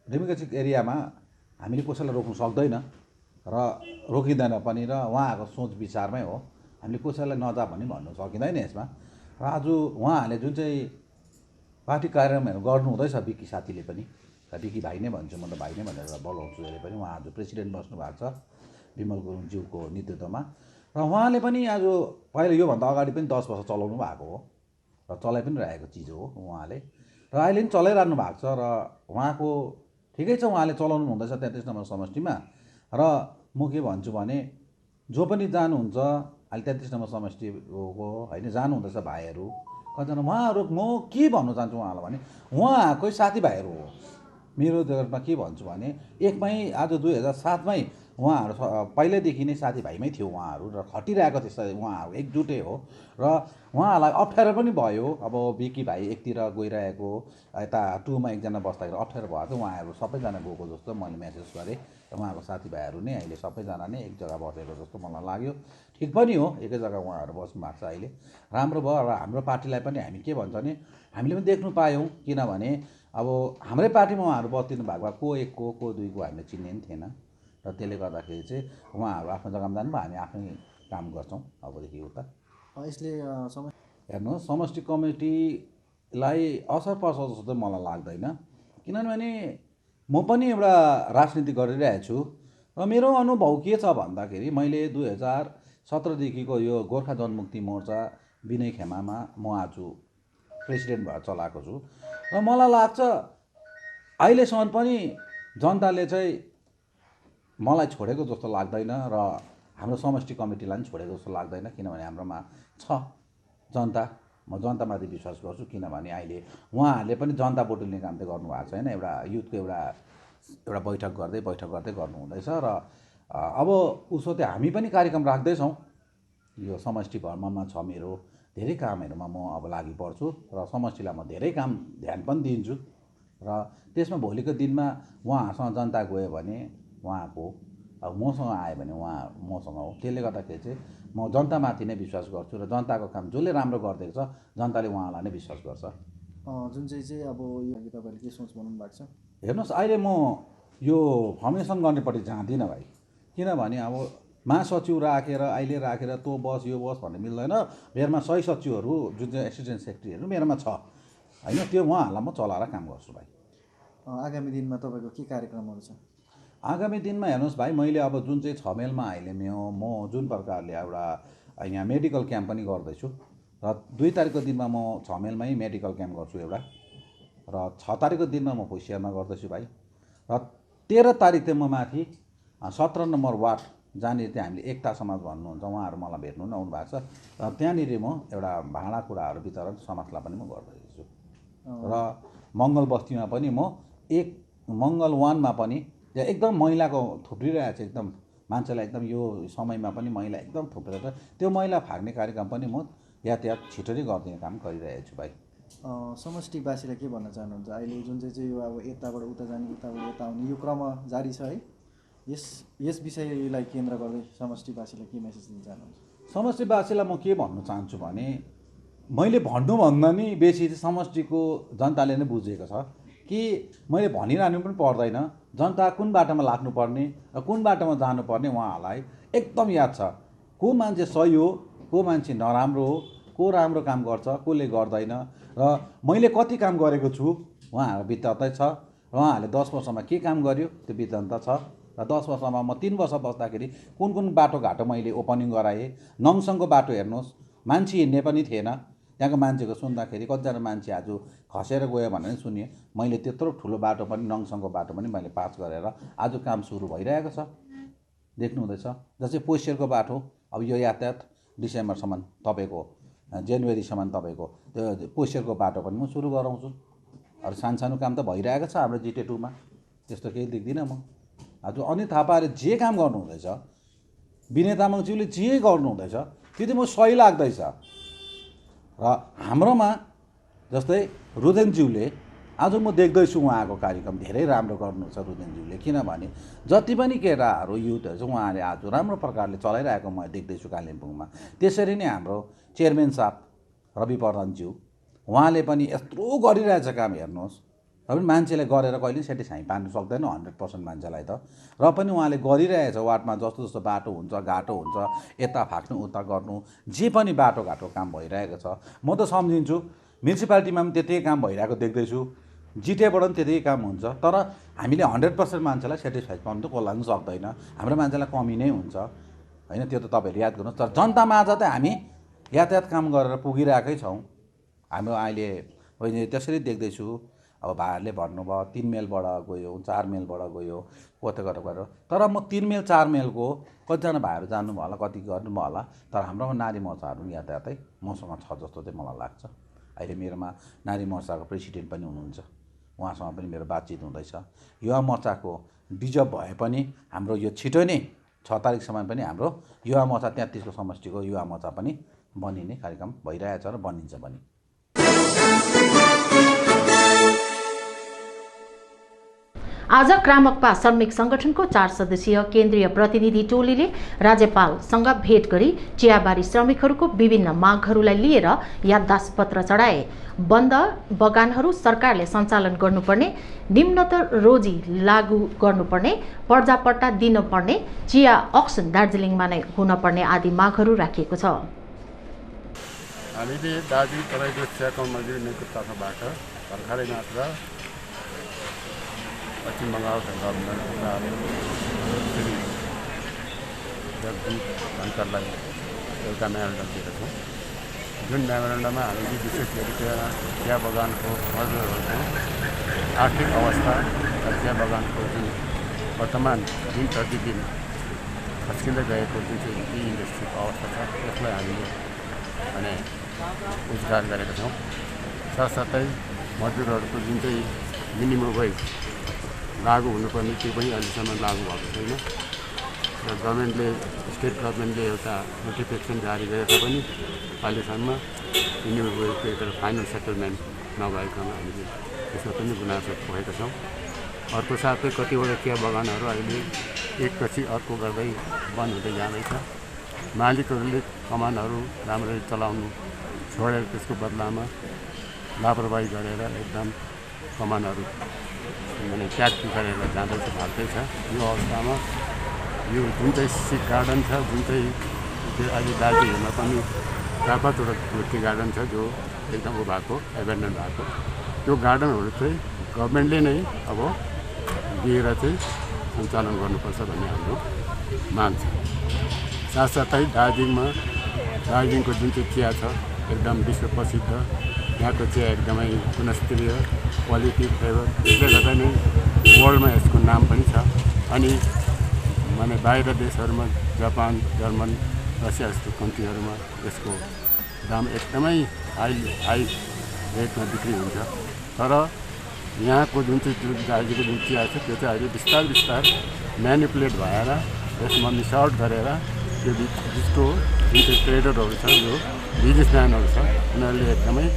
डेमोक्रेटिक एरियामा हामीले कसैलाई रोक्नु सक्दैन र रोकिँदैन पनि, र उहाँहरूको सोच विचारमै हो। हामीले कसैलाई नजा पनि भन्नु सकिँदैन यसमा। र आज उहाँहरूले जुन चाहिँ पार्टी कार्यक्रमहरू गर्नु हुँदैछ, बिकी साथीले पनि, बिकी भाइ नै भन्छु, म त भाइ नै भनेर बोलाउँछु अहिले पनि, उहाँ आज प्रेसिडेन्ट बस्नु भएको छ विमल गुरुङज्यूको नेतृत्वमा। र उहाँले पनि आज पहिला योभन्दा अगाडि पनि 10 वर्ष चलाउनु भएको हो र चलाइ पनि रहेको चिज हो उहाँले, र अहिले पनि चलाइरहनु भएको छ। र उहाँको ठिकै छ, उहाँले चलाउनु हुँदैछ 33 नम्बर समष्टिमा। र म के भन्छु भने जो पनि जानुहुन्छ अहिले 33 नम्बर समष्टिको होइन जानुहुँदैछ भाइहरू कतिजना, उहाँहरू म के भन्न चाहन्छु उहाँलाई भने उहाँकै साथीभाइहरू हो। मेरो जगतमा के भन्छु भने एकमै आज 2007मै उहाँहरू पहिल्यैदेखि नै साथीभाइमै थियो उहाँहरू, र खटिरहेको थियो उहाँहरू, एकजुटै हो। र उहाँहरूलाई अप्ठ्यारो पनि भयो। अब बिकी भाइ एकतिर गइरहेको, यता 2मा एकजना बस्दाखेरि अप्ठ्यारो भएको थियो, उहाँहरू सबैजना गएको जस्तो मैले मेसेज गरेँ। र उहाँको साथीभाइहरू नै अहिले सबैजना नै एक जग्गा बसेको जस्तो मलाई लाग्यो। ठिक पनि हो, एकै जग्गा उहाँहरू बस्नु भएको छ अहिले, राम्रो भयो। र हाम्रो पार्टीलाई पनि हामी के भन्छ भने हामीले पनि देख्नु पायौँ, किनभने अब हाम्रै पार्टीमा उहाँहरू बस्दिनु भएको भए को 1 को 2 को हामीले चिन्ने पनि थिएन। र त्यसले गर्दाखेरि चाहिँ उहाँहरू आफ्नो जग्गामा जानुभयो, हामी आफ्नै काम गर्छौँ अबदेखि उता। यसले हेर्नुहोस्, समष्टि कमिटीलाई असर पर्छ जस्तो चाहिँ मलाई लाग्दैन, किनभने म पनि एउटा राजनीति गरिरहेको छु। र मेरो अनुभव के छ भन्दाखेरि मैले 2017देखिको यो गोर्खा जनमुक्ति मोर्चा विनय खेमामा म आज प्रेसिडेन्ट भएर चलाएको छु। र मलाई लाग्छ अहिलेसम्म पनि जनताले चाहिँ मलाई छोडेको जस्तो लाग्दैन, र हाम्रो समष्टि कमिटीलाई पनि छोडेको जस्तो लाग्दैन, किनभने हाम्रोमा छ जनता। म जनतामाथि विश्वास गर्छु, किनभने अहिले उहाँहरूले पनि जनता बटुल्ने काम त गर्नुभएको छैन। एउटा युथको एउटा बैठक गर्दै गर्नु हुँदैछ। र अब उसो त हामी पनि कार्यक्रम राख्दैछौँ। यो समष्टि भ्रमणमा छ मेरो, धेरै कामहरूमा म अब लागि पर्छु, र समष्टिलाई म धेरै काम ध्यान पनि दिन्छु। र त्यसमा भोलिको दिनमा उहाँहरूसँग जनता गयो भने उहाँको, अब मसँग आयो भने उहाँ मसँग हो। त्यसले गर्दाखेरि चाहिँ म जनतामाथि नै विश्वास गर्छु, र जनताको काम जसले राम्रो गरिदिएको छ जनताले उहाँलाई नै विश्वास गर्छ। जुन चाहिँ अब यो तपाईँले के सोच बनाउनु भएको छ? हेर्नुहोस्, अहिले म यो फर्मेसन गर्नेपट्टि जाँदिनँ भाइ, किनभने अब महासचिव राखेर अहिले राखेर तँ बस यो बस भन्ने मिल्दैन। मेरोमा 100 सचिवहरू जुन चाहिँ एसिस्टेन्ट सेक्रेटरीहरू मेरोमा छ होइन, त्यो उहाँहरूलाई म चलाएर काम गर्छु भाइ। आगामी दिनमा तपाईँको के कार्यक्रमहरू छ? आगामी दिनमा हेर्नुहोस् भाइ, मैले अब जुन चाहिँ 6 मेलमा अहिले म जुन प्रकारले एउटा यहाँ मेडिकल क्याम्प पनि गर्दैछु, र 2 तारिकको दिनमा म 6 मेलमै मेडिकल क्याम्प गर्छु एउटा, र 6 तारिकको दिनमा म होसियारमा गर्दैछु भाइ, र 13 तारिक चाहिँ म माथि 17 नम्बर वार्ड जहाँनिर चाहिँ हामीले एकता समाज भन्नुहुन्छ, उहाँहरू मलाई भेट्नु पनि आउनु भएको छ, र त्यहाँनिर म एउटा भाँडाकुँडाहरू वितरण समाजलाई पनि म गर्दैछु। र मङ्गल बस्तीमा पनि म मङ्गल 1मा पनि एकदम मैलाको थुप्रिरहेको छ, एकदम मान्छेलाई एकदम यो समयमा पनि मैला एकदम थुप्रेर त्यो मैला फाग्ने कार्यक्रम पनि म यातायात छिटो नै गरिदिने काम गरिरहेको छु भाइ। समष्टिवासीलाई के भन्न चाहनुहुन्छ? अहिले जुन चाहिँ यो अब यताबाट उता जाने, उताबाट यता आउने यो क्रम जारी छ है, यस विषयलाई केन्द्र गर्दै समष्टिवासीलाई के मेसेज दिन चाहनुहुन्छ? समष्टिवासीलाई म के भन्न चाहन्छु भने मैले भन्नुभन्दा नि बेसी चाहिँ समष्टिको जनताले नै बुझेको छ कि मैले भनिरहनु पनि पर्दैन, जनता कुन बाटोमा लाग्नुपर्ने र कुन बाटोमा जानुपर्ने उहाँहरूलाई एकदम याद छ। को मान्छे सही हो, को मान्छे नराम्रो हो, को राम्रो काम गर्छ, कसले गर्दैन, र मैले कति काम गरेको छु उहाँहरूको बित्ततै छ, र उहाँहरूले 10 वर्षमा के काम गर्यो त्यो बित्तन्त छ। र 10 वर्षमा म 3 वर्ष बस्दाखेरि कुन कुन बाटोघाटो मैले ओपनिङ गराएँ। नङसँगको बाटो हेर्नुहोस्, मान्छे हिँड्ने पनि थिएन, त्यहाँको मान्छेको सुन्दाखेरि कतिजना मान्छे आज खसेर गयो भनेर सुनेँ। मैले त्यत्रो ठुलो बाटो पनि नङसँगको बाटो पनि मैले पास गरेर आज काम सुरु भइरहेको छ, देख्नुहुँदैछ। जस्तै पोस्टरको बाटो, अब यो यातायात डिसेम्बरसम्म तपाईँको जनवरीसम्म तपाईँको त्यो पोस्टरको बाटो पनि म सुरु गराउँछु। अरू सानो काम त भइरहेको छ हाम्रो जिटे 2मा, त्यस्तो केही देख्दिनँ म। आज अनित थापाले जे काम गर्नुहुँदैछ, विनय तामाङज्यूले जे गर्नुहुँदैछ त्यो चाहिँ म सही लाग्दैछ। र हाम्रोमा जस्तै रुदेनज्यूले आज म देख्दैछु उहाँको कार्यक्रम धेरै राम्रो गर्नुहुन्छ रुदेनज्यूले, किनभने जति पनि केटाहरू युथहरू चाहिँ उहाँले आज राम्रो प्रकारले चलाइरहेको म देख्दैछु कालिम्पोङमा। त्यसरी नै हाम्रो चेयरम्यान साहब रवि प्रधानज्यू उहाँले पनि यत्रो गरिरहेछ काम हेर्नुहोस्, र पनि मान्छेलाई गरेर कहिले सेटिस्फाई पार्नु सक्दैन 100% मान्छेलाई त। र पनि उहाँले गरिरहेछ वार्डमा जस्तो जस्तो बाटो हुन्छ, घाटो हुन्छ, यता फाक्नु उता गर्नु, जे पनि बाटोघाटो काम भइरहेको छ। म त सम्झिन्छु म्युनिसिपालिटीमा पनि त्यतिकै काम भइरहेको देख्दैछु, जिटिएबाट पनि त्यतिकै काम हुन्छ। तर हामीले 100% मान्छेलाई सेटिस्फाई पाउनु त कसलाई पनि सक्दैन, हाम्रो मान्छेलाई कमी नै हुन्छ होइन। त्यो त तपाईँहरू याद गर्नुहोस्। तर जनतामाझ त हामी यातायात काम गरेर पुगिरहेकै छौँ। हाम्रो अहिले त्यसरी देख्दैछु, अब भाइहरूले भन्नुभयो 3 मेलबाट गयो, 4 मेलबाट गयो, कता गरेर। तर म 3 मेल 4 मेलको कतिजना भाइहरू जान्नुभयो होला, कति गर्नुभयो होला। तर हाम्रोमा नारी मोर्चाहरू यातायातै मसँग छ जस्तो चाहिँ मलाई लाग्छ। अहिले मेरोमा नारी मोर्चाको प्रेसिडेन्ट पनि हुनुहुन्छ, उहाँसँग पनि मेरो बातचित हुँदैछ। युवा मोर्चाको डिजर्भ भए पनि हाम्रो यो छिटो नै 6 तारिकसम्म पनि हाम्रो युवा मोर्चा 33 को समष्टिको युवा मोर्चा पनि बनिने कार्यक्रम भइरहेछ र बनिन्छ पनि। आज क्रामकपा श्रमिक संगठनको 4 सदस्यीय केन्द्रीय प्रतिनिधि टोलीले राज्यपालसँग भेट गरी चियाबारी श्रमिकहरूको विभिन्न मागहरूलाई लिएर याददाश्त पत्र चढाए। बन्द बगानहरू सरकारले सञ्चालन गर्नुपर्ने, निम्नतर रोजी लागू गर्नुपर्ने, पर्जापट्टा दिनुपर्ने, चिया अक्सन दार्जिलिङमा नै हुनपर्ने आदि मागहरू राखिएको छ। हामीले दार्जिलिङ तराईको चिया कमजोरी नेको तर्फबाट भर्खरै मात्र पश्चिम बङ्गालका गभर्नर श्री जगदीप धनखडलाई एउटा मेमोरेन्डम दिएका छौँ, जुन मेमोरेन्डममा हामीले विशेष गरी चिया बगानको मजदुरहरूको आर्थिक अवस्था र चिया बगानको जुन वर्तमान दिन प्रतिदिन खस्किँदै गएको जुन चाहिँ टी इन्डस्ट्रीको अवस्था छ त्यसलाई हामीले भने उद्घार गरेका छौँ। साथसाथै मजदुरहरूको जुन चाहिँ मिनिमम वेज लागू हुनुपर्ने त्यो पनि अहिलेसम्म लागू भएको छैन र गभर्मेन्टले स्टेट गभर्मेन्टले एउटा नोटिफिकेसन जारी गरे तापनि अहिलेसम्म मिनिमम वेजको एउटा फाइनल सेटलमेन्ट नभएकोमा हामीले त्यसमा पनि गुनासो पोखेका छौँ। अर्को साथै कतिवटा चिया बगानहरू अहिले एकपछि अर्को गर्दै बन्द हुँदै जाँदैछ। मालिकहरूले कमानहरू राम्ररी चलाउनु छोडेर त्यसको बदलामा लापरवाही गरेर एकदम कमानहरू माने ट्याग गरेर जाँदैछ, भाग्दैछ। यो अवस्थामा यो जुन चाहिँ सिक गार्डन छ, जुन चाहिँ त्यो अहिले दार्जिलिङमा पनि 4-5वटा टी गार्डन छ जो एकदम भएको एबेन्डन भएको, त्यो गार्डनहरू चाहिँ गभर्मेन्टले नै अब दिएर चाहिँ सञ्चालन गर्नुपर्छ भन्ने हाम्रो माग छ। साथसाथै दार्जिलिङको जुन चाहिँ चिया छ एकदम विश्व प्रसिद्ध, यहाँको चिया एकदमै गुणस्तरीय, क्वालिटी, फ्लेभर, त्यसले गर्दा नै वर्ल्डमा यसको नाम पनि छ। अनि माने बाहिर देशहरूमा जापान, जर्मन, रसिया जस्तो कन्ट्रीहरूमा यसको दाम एकदमै हाई रेटमा बिक्री हुन्छ। तर यहाँको जुन चाहिँ दार्जिलिङको जुन चिया छ त्यो चाहिँ अहिले बिस्तार म्यानिपुलेट भएर यसमा मिसआउट गरेर त्यो जसको जुन चाहिँ ट्रेडरहरू छ, जो बिजनेसम्यानहरू छ, उनीहरूले एकदमै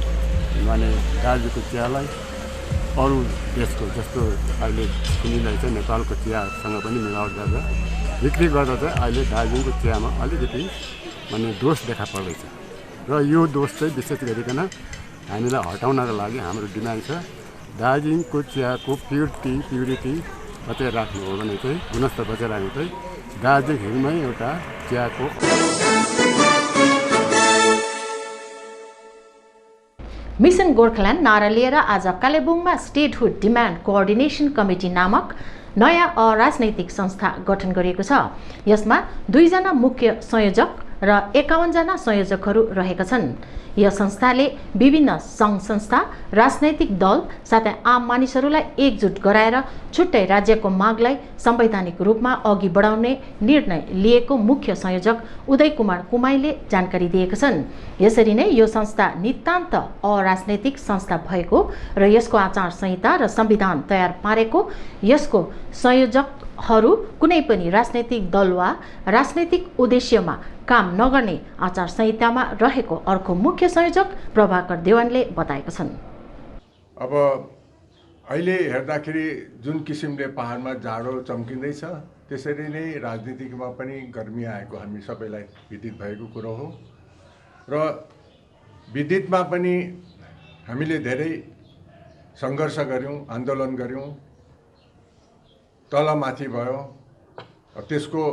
माने दार्जिलिङको चियालाई अरू देशको जस्तो अहिले सुनिँदैछ नेपालको चियासँग पनि मिलावट गरेर बिक्री गर्दा चाहिँ अहिले दार्जिलिङको चियामा अलिकति माने दोष देखा पर्दैछ। र यो दोष चाहिँ विशेष गरिकन हामीलाई हटाउनको लागि हाम्रो डिमान्ड छ, दार्जिलिङको चियाको प्युरिटी बचाइ राख्नु हो भने चाहिँ, गुणस्तर बचाइ राख्नु चाहिँ दार्जिलिङ हिलमै एउटा चियाको मिसन गोर्खाल्यान्ड नारा लिएर आज कालेबुङमा स्टेटहुड डिमान्ड कोअर्डिनेसन कमिटी नामक नयाँ अराजनैतिक संस्था गठन गरिएको छ। यसमा 2 जना मुख्य संयोजक र 51 जना संयोजकहरू रहेका छन्। यस संस्थाले विभिन्न सङ्घ संस्था, राजनैतिक दल साथै आम मानिसहरूलाई एकजुट गराएर छुट्टै राज्यको मागलाई संवैधानिक रूपमा अघि बढाउने निर्णय लिएको मुख्य संयोजक उदय कुमार कुमाईले जानकारी दिएका छन्। यसरी नै यो संस्था नितान्त अराजनैतिक संस्था भएको र यसको आचार संहिता र संविधान तयार पारेको, यसको संयोजकहरू कुनै पनि राजनैतिक दल वा राजनैतिक उद्देश्यमा काम नगर्ने आचार संहितामा रहेको अर्को मुख्य संयोजक प्रभाकर देवानले बताएका छन्। अब अहिले हेर्दाखेरि जुन किसिमले पहाडमा जाडो चम्किँदैछ त्यसरी नै राजनीतिमा पनि गर्मी आएको हामी सबैलाई विदित भएको कुरो हो। र विदितमा पनि हामीले धेरै सङ्घर्ष गऱ्यौँ, आन्दोलन गऱ्यौँ, तलमाथि भयो। त्यसको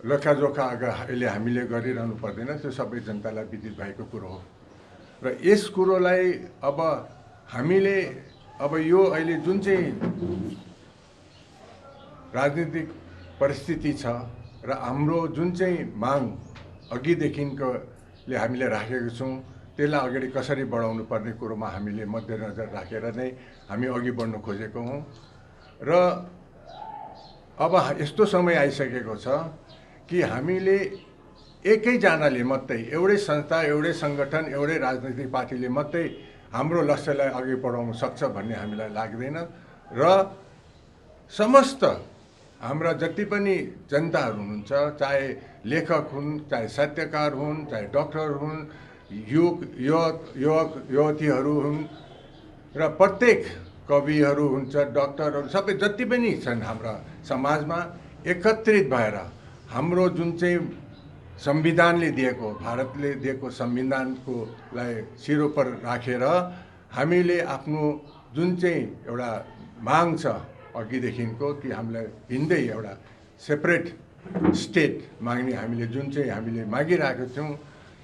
लेखाजोखा अहिले हामीले गरिरहनु पर्दैन, त्यो सबै जनतालाई विदित भएको कुरो हो। र यस कुरोलाई अब हामीले यो अहिले जुन चाहिँ राजनीतिक परिस्थिति छ र हाम्रो जुन चाहिँ माग अघिदेखिकोले हामीले राखेको छौँ, त्यसलाई अगाडि कसरी बढाउनु पर्ने कुरोमा हामीले मध्यनजर राखेर नै हामी अघि बढ्न खोजेको हौँ। र अब यस्तो समय आइसकेको छ कि हामीले एकैजनाले मात्रै, एउटै संस्था, एउटै सङ्गठन, एउटै राजनैतिक पार्टीले मात्रै हाम्रो लक्ष्यलाई अघि बढाउन सक्छ भन्ने हामीलाई लाग्दैन। र समस्त हाम्रा जति पनि जनताहरू हुनुहुन्छ, चाहे लेखक हुन्, चाहे साहित्यकार हुन्, चाहे डक्टर हुन्, युवतीहरू हुन्, र प्रत्येक कविहरू हुन्छ, डक्टरहरू, सबै जति पनि छन् हाम्रा समाजमा एकत्रित भएर हाम्रो जुन चाहिँ संविधानले दिएको, भारतले दिएको संविधानकोलाई शिरोपर राखेर हामीले आफ्नो जुन चाहिँ एउटा माग छ अघिदेखिको कि हामीलाई भिन्दै एउटा सेपरेट स्टेट माग्ने हामीले जुन चाहिँ हामीले मागिरहेको थियौँ,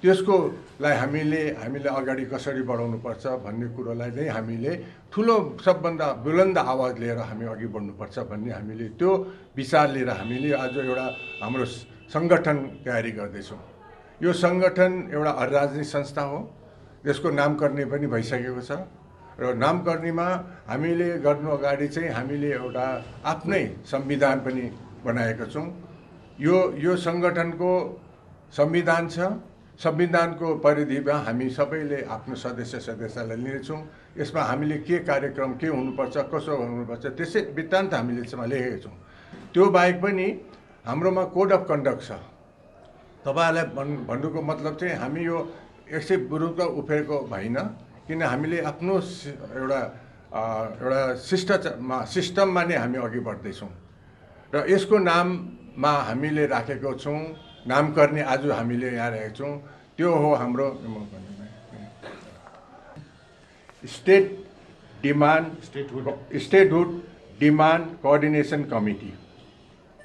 त्यसकोलाई हामीले अगाडि कसरी बढाउनुपर्छ भन्ने कुरोलाई नै हामीले ठुलो सबभन्दा बुलन्द आवाज लिएर हामी अघि बढ्नुपर्छ भन्ने हामीले त्यो विचार लिएर हामीले आज एउटा हाम्रो सङ्गठन तयारी गर्दैछौँ। यो सङ्गठन एउटा राजनीतिक संस्था हो, यसको नामकरण पनि भइसकेको छ। र नामकरणमा हामीले गर्नु अगाडि चाहिँ हामीले एउटा आफ्नै संविधान पनि बनाएका छौँ। यो सङ्गठनको संविधान छ, संविधानको परिधिमा हामी सबैले आफ्नो सदस्यलाई लिनेछौँ। यसमा हामीले के कार्यक्रम के हुनुपर्छ, कसो हुनुपर्छ, त्यसै वृत्तान्त हामीले यसमा लेखेका छौँ। त्यो बाहेक पनि हाम्रोमा कोड अफ कन्डक्ट छ। तपाईँहरूलाई भन्नुको मतलब चाहिँ हामी यो यसै विरुद्ध उफेरको होइन, किन हामीले आफ्नो एउटा सिस्टममा नै हामी अघि बढ्दैछौँ। र यसको नाममा हामीले राखेको छौँ, नामकरण आज हामीले यहाँ राखेको छौँ, त्यो हो हाम्रो स्टेटहुड डिमान्ड कोअर्डिनेसन कमिटी।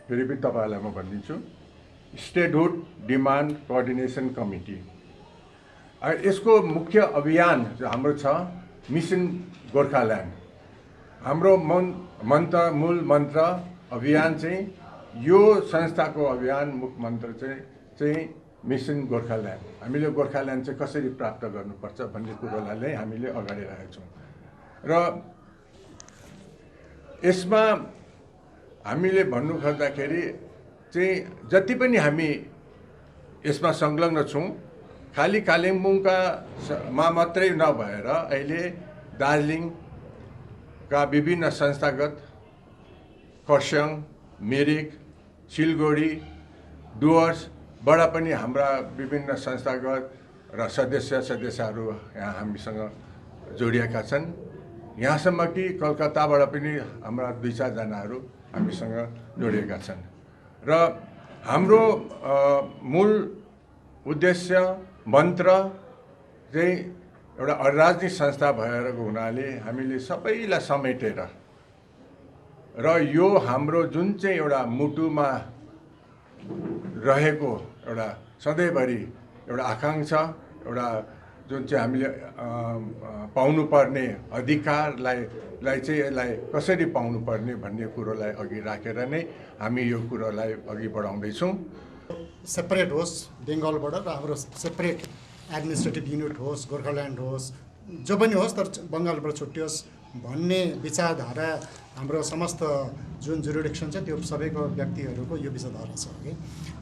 फेरि पनि तपाईँहरूलाई म भनिदिन्छु, स्टेटहुड डिमान्ड कोअर्डिनेसन कमिटी। यसको मुख्य अभियान हाम्रो छ मिसन गोर्खाल्यान्ड। हाम्रो मूल मन्त्र अभियान चाहिँ यो संस्थाको अभियान मुख्य मन्त्र चाहिँ मिसन गोर्खाल्यान्ड। हामीले गोर्खाल्यान्ड चाहिँ कसरी प्राप्त गर्नुपर्छ भन्ने कुरोलाई नै हामीले अगाडि राखेका छौँ। र यसमा हामीले भन्नु खोज्दाखेरि चाहिँ जति पनि हामी यसमा संलग्न छौँ, खालि कालिम्पोङका मात्रै नभएर अहिले दार्जिलिङका विभिन्न संस्थागत, खरसाङ, मिरिक, सिलगढी, डुवर्सबाट पनि हाम्रा विभिन्न संस्थागत र सदस्यहरू यहाँ हामीसँग जोडिएका छन्। यहाँसम्म कि कलकत्ताबाट पनि हाम्रा 2-4 जनाहरू हामीसँग जोडिएका छन्। र हाम्रो मूल उद्देश्य मन्त्र चाहिँ एउटा राजनीतिक संस्था भएरको हुनाले हामीले सबैलाई समेटेर र यो हाम्रो जुन चाहिँ एउटा मुटुमा रहेको एउटा सधैँभरि एउटा आकाङ्क्षा, एउटा जुन चाहिँ हामीले पाउनुपर्ने अधिकारलाई चाहिँ यसलाई कसरी पाउनुपर्ने भन्ने कुरोलाई अघि राखेर नै हामी यो कुरोलाई अघि बढाउँदैछौँ। सेपरेट होस् बेङ्गलबाट र हाम्रो सेपरेट एडमिनिस्ट्रेटिभ युनिट होस्, गोर्खाल्यान्ड होस्, जो पनि होस्, तर बङ्गालबाट छुट्टियोस् भन्ने विचारधारा हाम्रो समस्त जुन जुरिडिक्सन छ त्यो सबैको व्यक्तिहरूको यो विचारधारा छ कि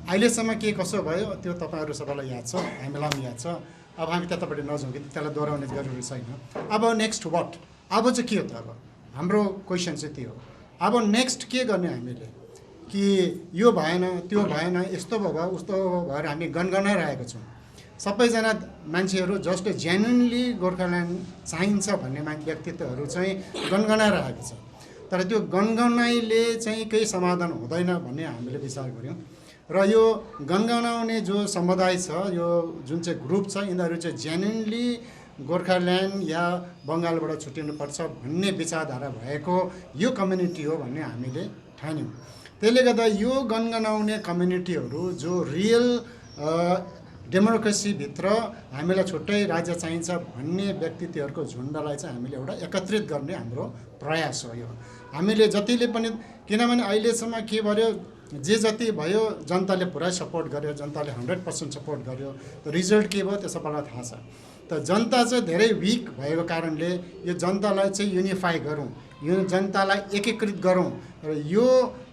अहिलेसम्म के कसो भयो त्यो तपाईँहरू सबैलाई याद छ, हामीलाई पनि याद छ। अब हामी त्यतापट्टि नजाउँ कि त्यसलाई दोहोऱ्याउने जरुरी छैन। अब नेक्स्ट वाट, अब चाहिँ के हो त? अब हाम्रो क्वेसन चाहिँ त्यो हो, अब नेक्स्ट के गर्ने हामीले कि यो भएन त्यो भएन यस्तो भयो उस्तो भएर हामी गनगनाइरहेको छौँ। सबैजना मान्छेहरू जस्ट जेन्युनली गोर्खाल्यान्ड चाहिन्छ भन्ने व्यक्तित्वहरू चाहिँ गनगनाइरहेको छ। तर त्यो गनगनाइले चाहिँ केही समाधान हुँदैन भन्ने हामीले विचार गऱ्यौँ। र यो गनगनाउने जो समुदाय छ, यो जुन चाहिँ ग्रुप छ, यिनीहरू चाहिँ जेन्युनली गोर्खाल्यान्ड या बङ्गालबाट छुट्टिनुपर्छ भन्ने विचारधारा भएको यो कम्युनिटी हो भन्ने हामीले ठान्यौँ। त्यसले गर्दा यो गनगनाउने कम्युनिटीहरू जो रियल डेमोक्रेसीभित्र हामीलाई छुट्टै राज्य चाहिन्छ भन्ने व्यक्तित्वहरूको झुन्डलाई चाहिँ हामीले एउटा एकत्रित गर्ने हाम्रो प्रयास हो यो। हामीले जतिले पनि, किनभने अहिलेसम्म के गर्यो, जे जति भयो जनताले पुरै सपोर्ट गर्यो, जनताले 100% सपोर्ट गर्यो। त रिजल्ट के भयो त्यो सबैलाई थाहा छ। त जनता चाहिँ धेरै विक भएको कारणले यो जनतालाई चाहिँ युनिफाई गरौँ, यो जनतालाई एकीकृत गरौँ र यो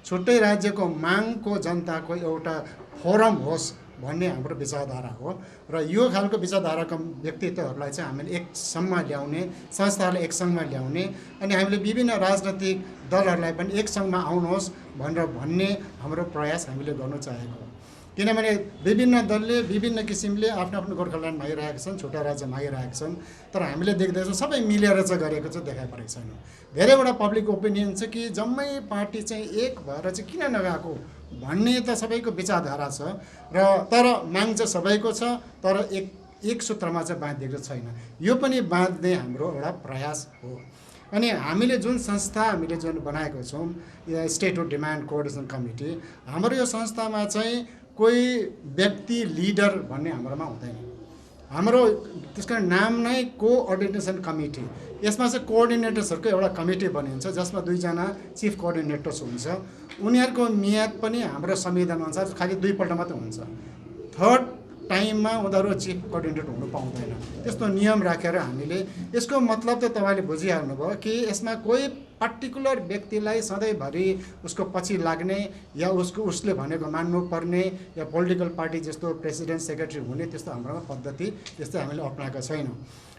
छुट्टै राज्यको मागको जनताको एउटा फोरम होस् भन्ने हाम्रो विचारधारा हो। र यो खालको विचारधाराका व्यक्तित्वहरूलाई चाहिँ हामीले एक सङ्घमा ल्याउने, संस्थाहरूलाई एक सङ्घमा ल्याउने अनि हामीले विभिन्न राजनैतिक दलहरूलाई पनि एक सङ्घमा आउनुहोस् भनेर भन्ने हाम्रो प्रयास हामीले गर्नु चाहेको हो। किनभने विभिन्न दलले विभिन्न किसिमले आफ्नो आफ्नो गोर्खाल्यान्ड मागिरहेका छन्, छुट्टा राज्य मागिरहेका छन्, तर हामीले देख्दैछौँ सबै मिलेर चाहिँ गरेको चाहिँ देखा परेको छैन। धेरैवटा पब्लिक ओपिनियन छ कि जम्मै पार्टी चाहिँ एक भएर चाहिँ किन नगएको भन्ने त सबैको विचारधारा छ र तर माग चाहिँ सबैको छ, तर एक सूत्रमा चाहिँ बाँधिएको छैन। यो पनि बाँध्ने हाम्रो एउटा प्रयास हो। अनि हामीले जुन संस्था हामीले जुन बनाएको छौँ स्टेटहुड डिमान्ड कोअर्डिनेसन कमिटी, हाम्रो यो संस्थामा चाहिँ कोही व्यक्ति लिडर भन्ने हाम्रोमा हुँदैन। हाम्रो त्यसको नाम नै कोअर्डिनेसन कमिटी। यसमा चाहिँ कोअर्डिनेटर्सहरूको एउटा कमिटी बनिन्छ जसमा 2 जना चिफ कोअर्डिनेटर्स हुन्छ। उनीहरूको मियाद पनि हाम्रो संविधान अनुसार खालि 2 पल्ट मात्रै हुन्छ। थर्ड टाइममा उनीहरू चिफ कोअर्डिनेटर हुनु पाउँदैन। त्यस्तो नियम राखेर हामीले, यसको मतलब त तपाईँले बुझिहाल्नुभयो कि यसमा कोही पर्टिकुलर व्यक्तिलाई सधैँभरि उसको पछि लाग्ने या उसले भनेको मान्नुपर्ने या पोलिटिकल पार्टी जस्तो प्रेसिडेन्ट सेक्रेटरी हुने त्यस्तो हाम्रोमा पद्धति त्यस्तो हामीले अपनाएका छैनौँ।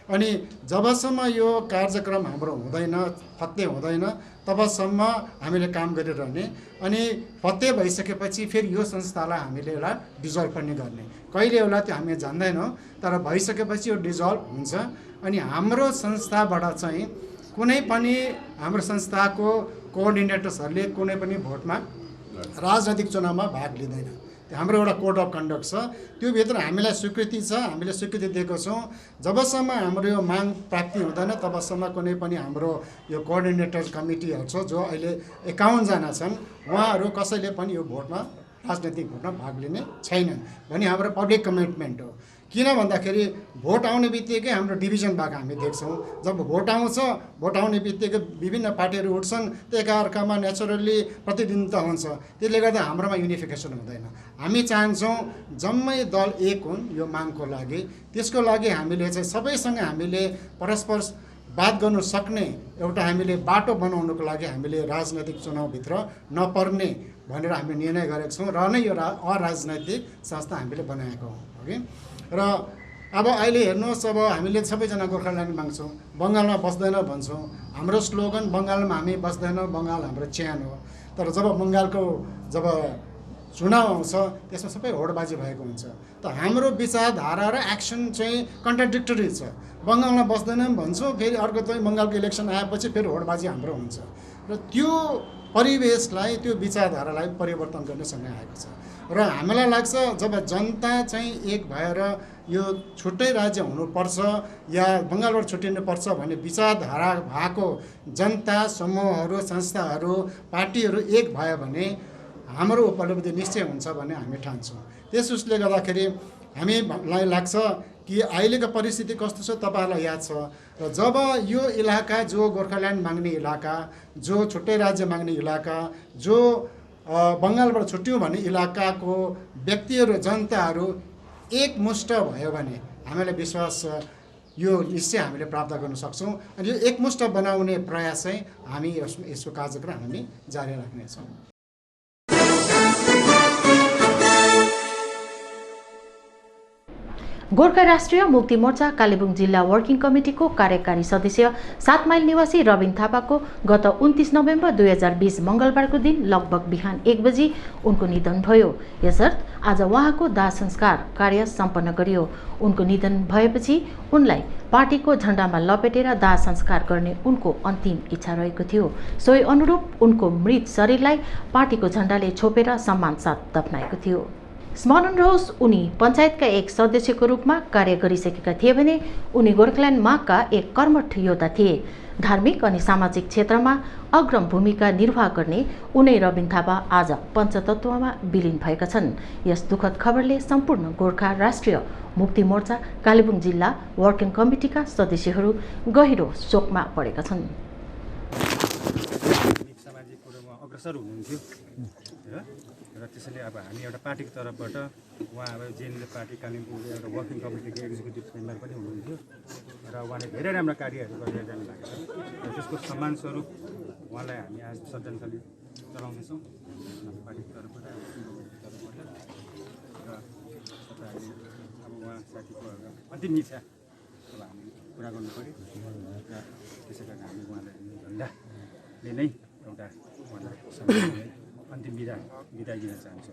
अनि जबसम्म यो कार्यक्रम हाम्रो हुँदैन, फत्ते हुँदैन, तबसम्म हामीले काम गरिरहने। अनि फत्ते भइसकेपछि फेरि यो संस्थालाई हामीले एउटा डिजल्भ पनि गर्ने। कहिले होला त्यो हामी जान्दैनौँ, तर भइसकेपछि यो डिजल्भ हुन्छ। अनि हाम्रो संस्थाबाट चाहिँ कुनै पनि हाम्रो संस्थाको कोअर्डिनेटर्सहरूले कुनै पनि भोटमा राजनैतिक चुनावमा भाग लिँदैन। त्यो हाम्रो एउटा कोड अफ कन्डक्ट छ, त्योभित्र हामीलाई स्वीकृति छ, हामीले स्वीकृति दिएको छौँ। जबसम्म हाम्रो यो माग प्राप्ति हुँदैन तबसम्म कुनै पनि हाम्रो यो कोअर्डिनेटर कमिटीहरू छ जो अहिले 51 जना छन्, उहाँहरू कसैले पनि यो भोटमा राजनैतिक भोटमा भाग लिने छैनन् भन्ने हाम्रो पब्लिक कमिटमेन्ट हो। किन भन्दाखेरि भोट आउने बित्तिकै हाम्रो डिभिजन भएको हामी देख्छौँ। जब भोट आउँछ, भोट आउने बित्तिकै विभिन्न पार्टीहरू उठ्छन्, त्यो एकाअर्कामा नेचुरल्ली प्रतिद्वन्द्विता हुन्छ। त्यसले गर्दा हाम्रोमा युनिफिकेसन हुँदैन। हामी चाहन्छौँ जम्मै दल एक हुन् यो मागको लागि। त्यसको लागि हामीले चाहिँ सबैसँग हामीले परस्पर बात गर्नु सक्ने एउटा हामीले बाटो बनाउनुको लागि हामीले राजनैतिक चुनावभित्र नपर्ने भनेर हामीले निर्णय गरेका छौँ र नै यो अराजनैतिक संस्था हामीले बनाएको हो कि। र अब अहिले हेर्नुहोस्, अब हामीले सबैजना गोर्खाल्यान्ड माग्छौँ, बङ्गालमा बस्दैन भन्छौँ। हाम्रो स्लोगन बङ्गालमा हामी बस्दैनौँ, बङ्गाल हाम्रो च्यान हो। तर जब बङ्गालको जब चुनाव आउँछ त्यसमा सबै होडबाजी भएको हुन्छ। त हाम्रो विचारधारा र एक्सन चाहिँ कन्ट्राडिक्टरी छ। बङ्गालमा बस्दैनौँ भन्छौँ, फेरि अर्को चाहिँ बङ्गालको इलेक्सन आएपछि फेरि होडबाजी हाम्रो हुन्छ। र त्यो परिवेशलाई, त्यो विचारधारालाई परिवर्तन गर्ने समय आएको छ। र हामीलाई लाग्छ जब जनता चाहिँ एक भएर यो छुट्टै राज्य हुनुपर्छ या बङ्गालबाट छुट्टिनुपर्छ भन्ने विचारधारा भएको जनता समूहहरू, संस्थाहरू, पार्टीहरू एक भयो भने हाम्रो उपलब्धि निश्चय हुन्छ भन्ने हामी ठान्छौँ। त्यस उसले गर्दाखेरि हामीलाई लाग्छ कि अहिलेको परिस्थिति कस्तो छ तपाईँहरूलाई याद छ। र जब यो इलाका जो गोर्खाल्यान्ड माग्ने इलाका, जो छुट्टै राज्य माग्ने इलाका, जो बङ्गालबाट छुट्टियो भन्ने इलाकाको व्यक्तिहरू, जनताहरू एकमुष्ट भयो भने हामीलाई विश्वास छ यो निश्चय हामीले प्राप्त गर्न सक्छौँ। अनि यो एकमुष्ट बनाउने प्रयास चाहिँ हामी यसको कार्यक्रम हामी जारी राख्नेछौँ। गोर्खा राष्ट्रिय मुक्ति मोर्चा कालेबुङ जिल्ला वर्किङ कमिटीको कार्यकारी सदस्य 7 माइल निवासी रबिन थापाको गत 29 नोभेम्बर 2020 मङ्गलबारको दिन लगभग बिहान 1 बजी उनको निधन भयो। यसर्थ आज उहाँको दाह संस्कार कार्य सम्पन्न गरियो। उनको निधन भएपछि उनलाई पार्टीको झण्डामा लपेटेर दाह संस्कार गर्ने उनको अन्तिम इच्छा रहेको थियो। सोही अनुरूप उनको मृत शरीरलाई पार्टीको झण्डाले छोपेर सम्मान साथ दफनाएको थियो। स्मरण रहोस् उनी पञ्चायतका एक सदस्यको रूपमा कार्य गरिसकेका थिए भने उनी गोर्खाल्यान्ड मागका एक कर्मठ योद्धा थिए। धार्मिक अनि सामाजिक क्षेत्रमा अग्रम भूमिका निर्वाह गर्ने उनै रबिन थापा आज पञ्चतत्वमा विलिन भएका छन्। यस दुःखद खबरले सम्पूर्ण गोर्खा राष्ट्रिय मुक्ति मोर्चा कालेबुङ जिल्ला वर्किङ कमिटीका सदस्यहरू गहिरो शोकमा परेका छन्। सामाजिक कुरोमा अग्रसर हुनुहुन्थ्यो र त्यसैले अब हामी एउटा पार्टीको तर्फबाट उहाँ अब जेएनएल पार्टी कालिम्पोङको एउटा वर्किङ कमिटीको एक्जिक्युटिभ मेम्बर पनि हुनुहुन्थ्यो र उहाँले धेरै राम्रा कार्यहरू गरेर जानु भएको छ र त्यसको सम्मानस्वरूप उहाँलाई हामी आज श्रद्धाञ्जली चलाउँदैछौँ पार्टीको तर्फबाट र अब उहाँ साथीको अन्तिम इच्छा अब हामी पुरा गर्नु पऱ्यो र त्यसै कारण हामी उहाँलाई झन्डाले नै एउटा उहाँलाई अन्तिम बिदा दिन चाहन्छु।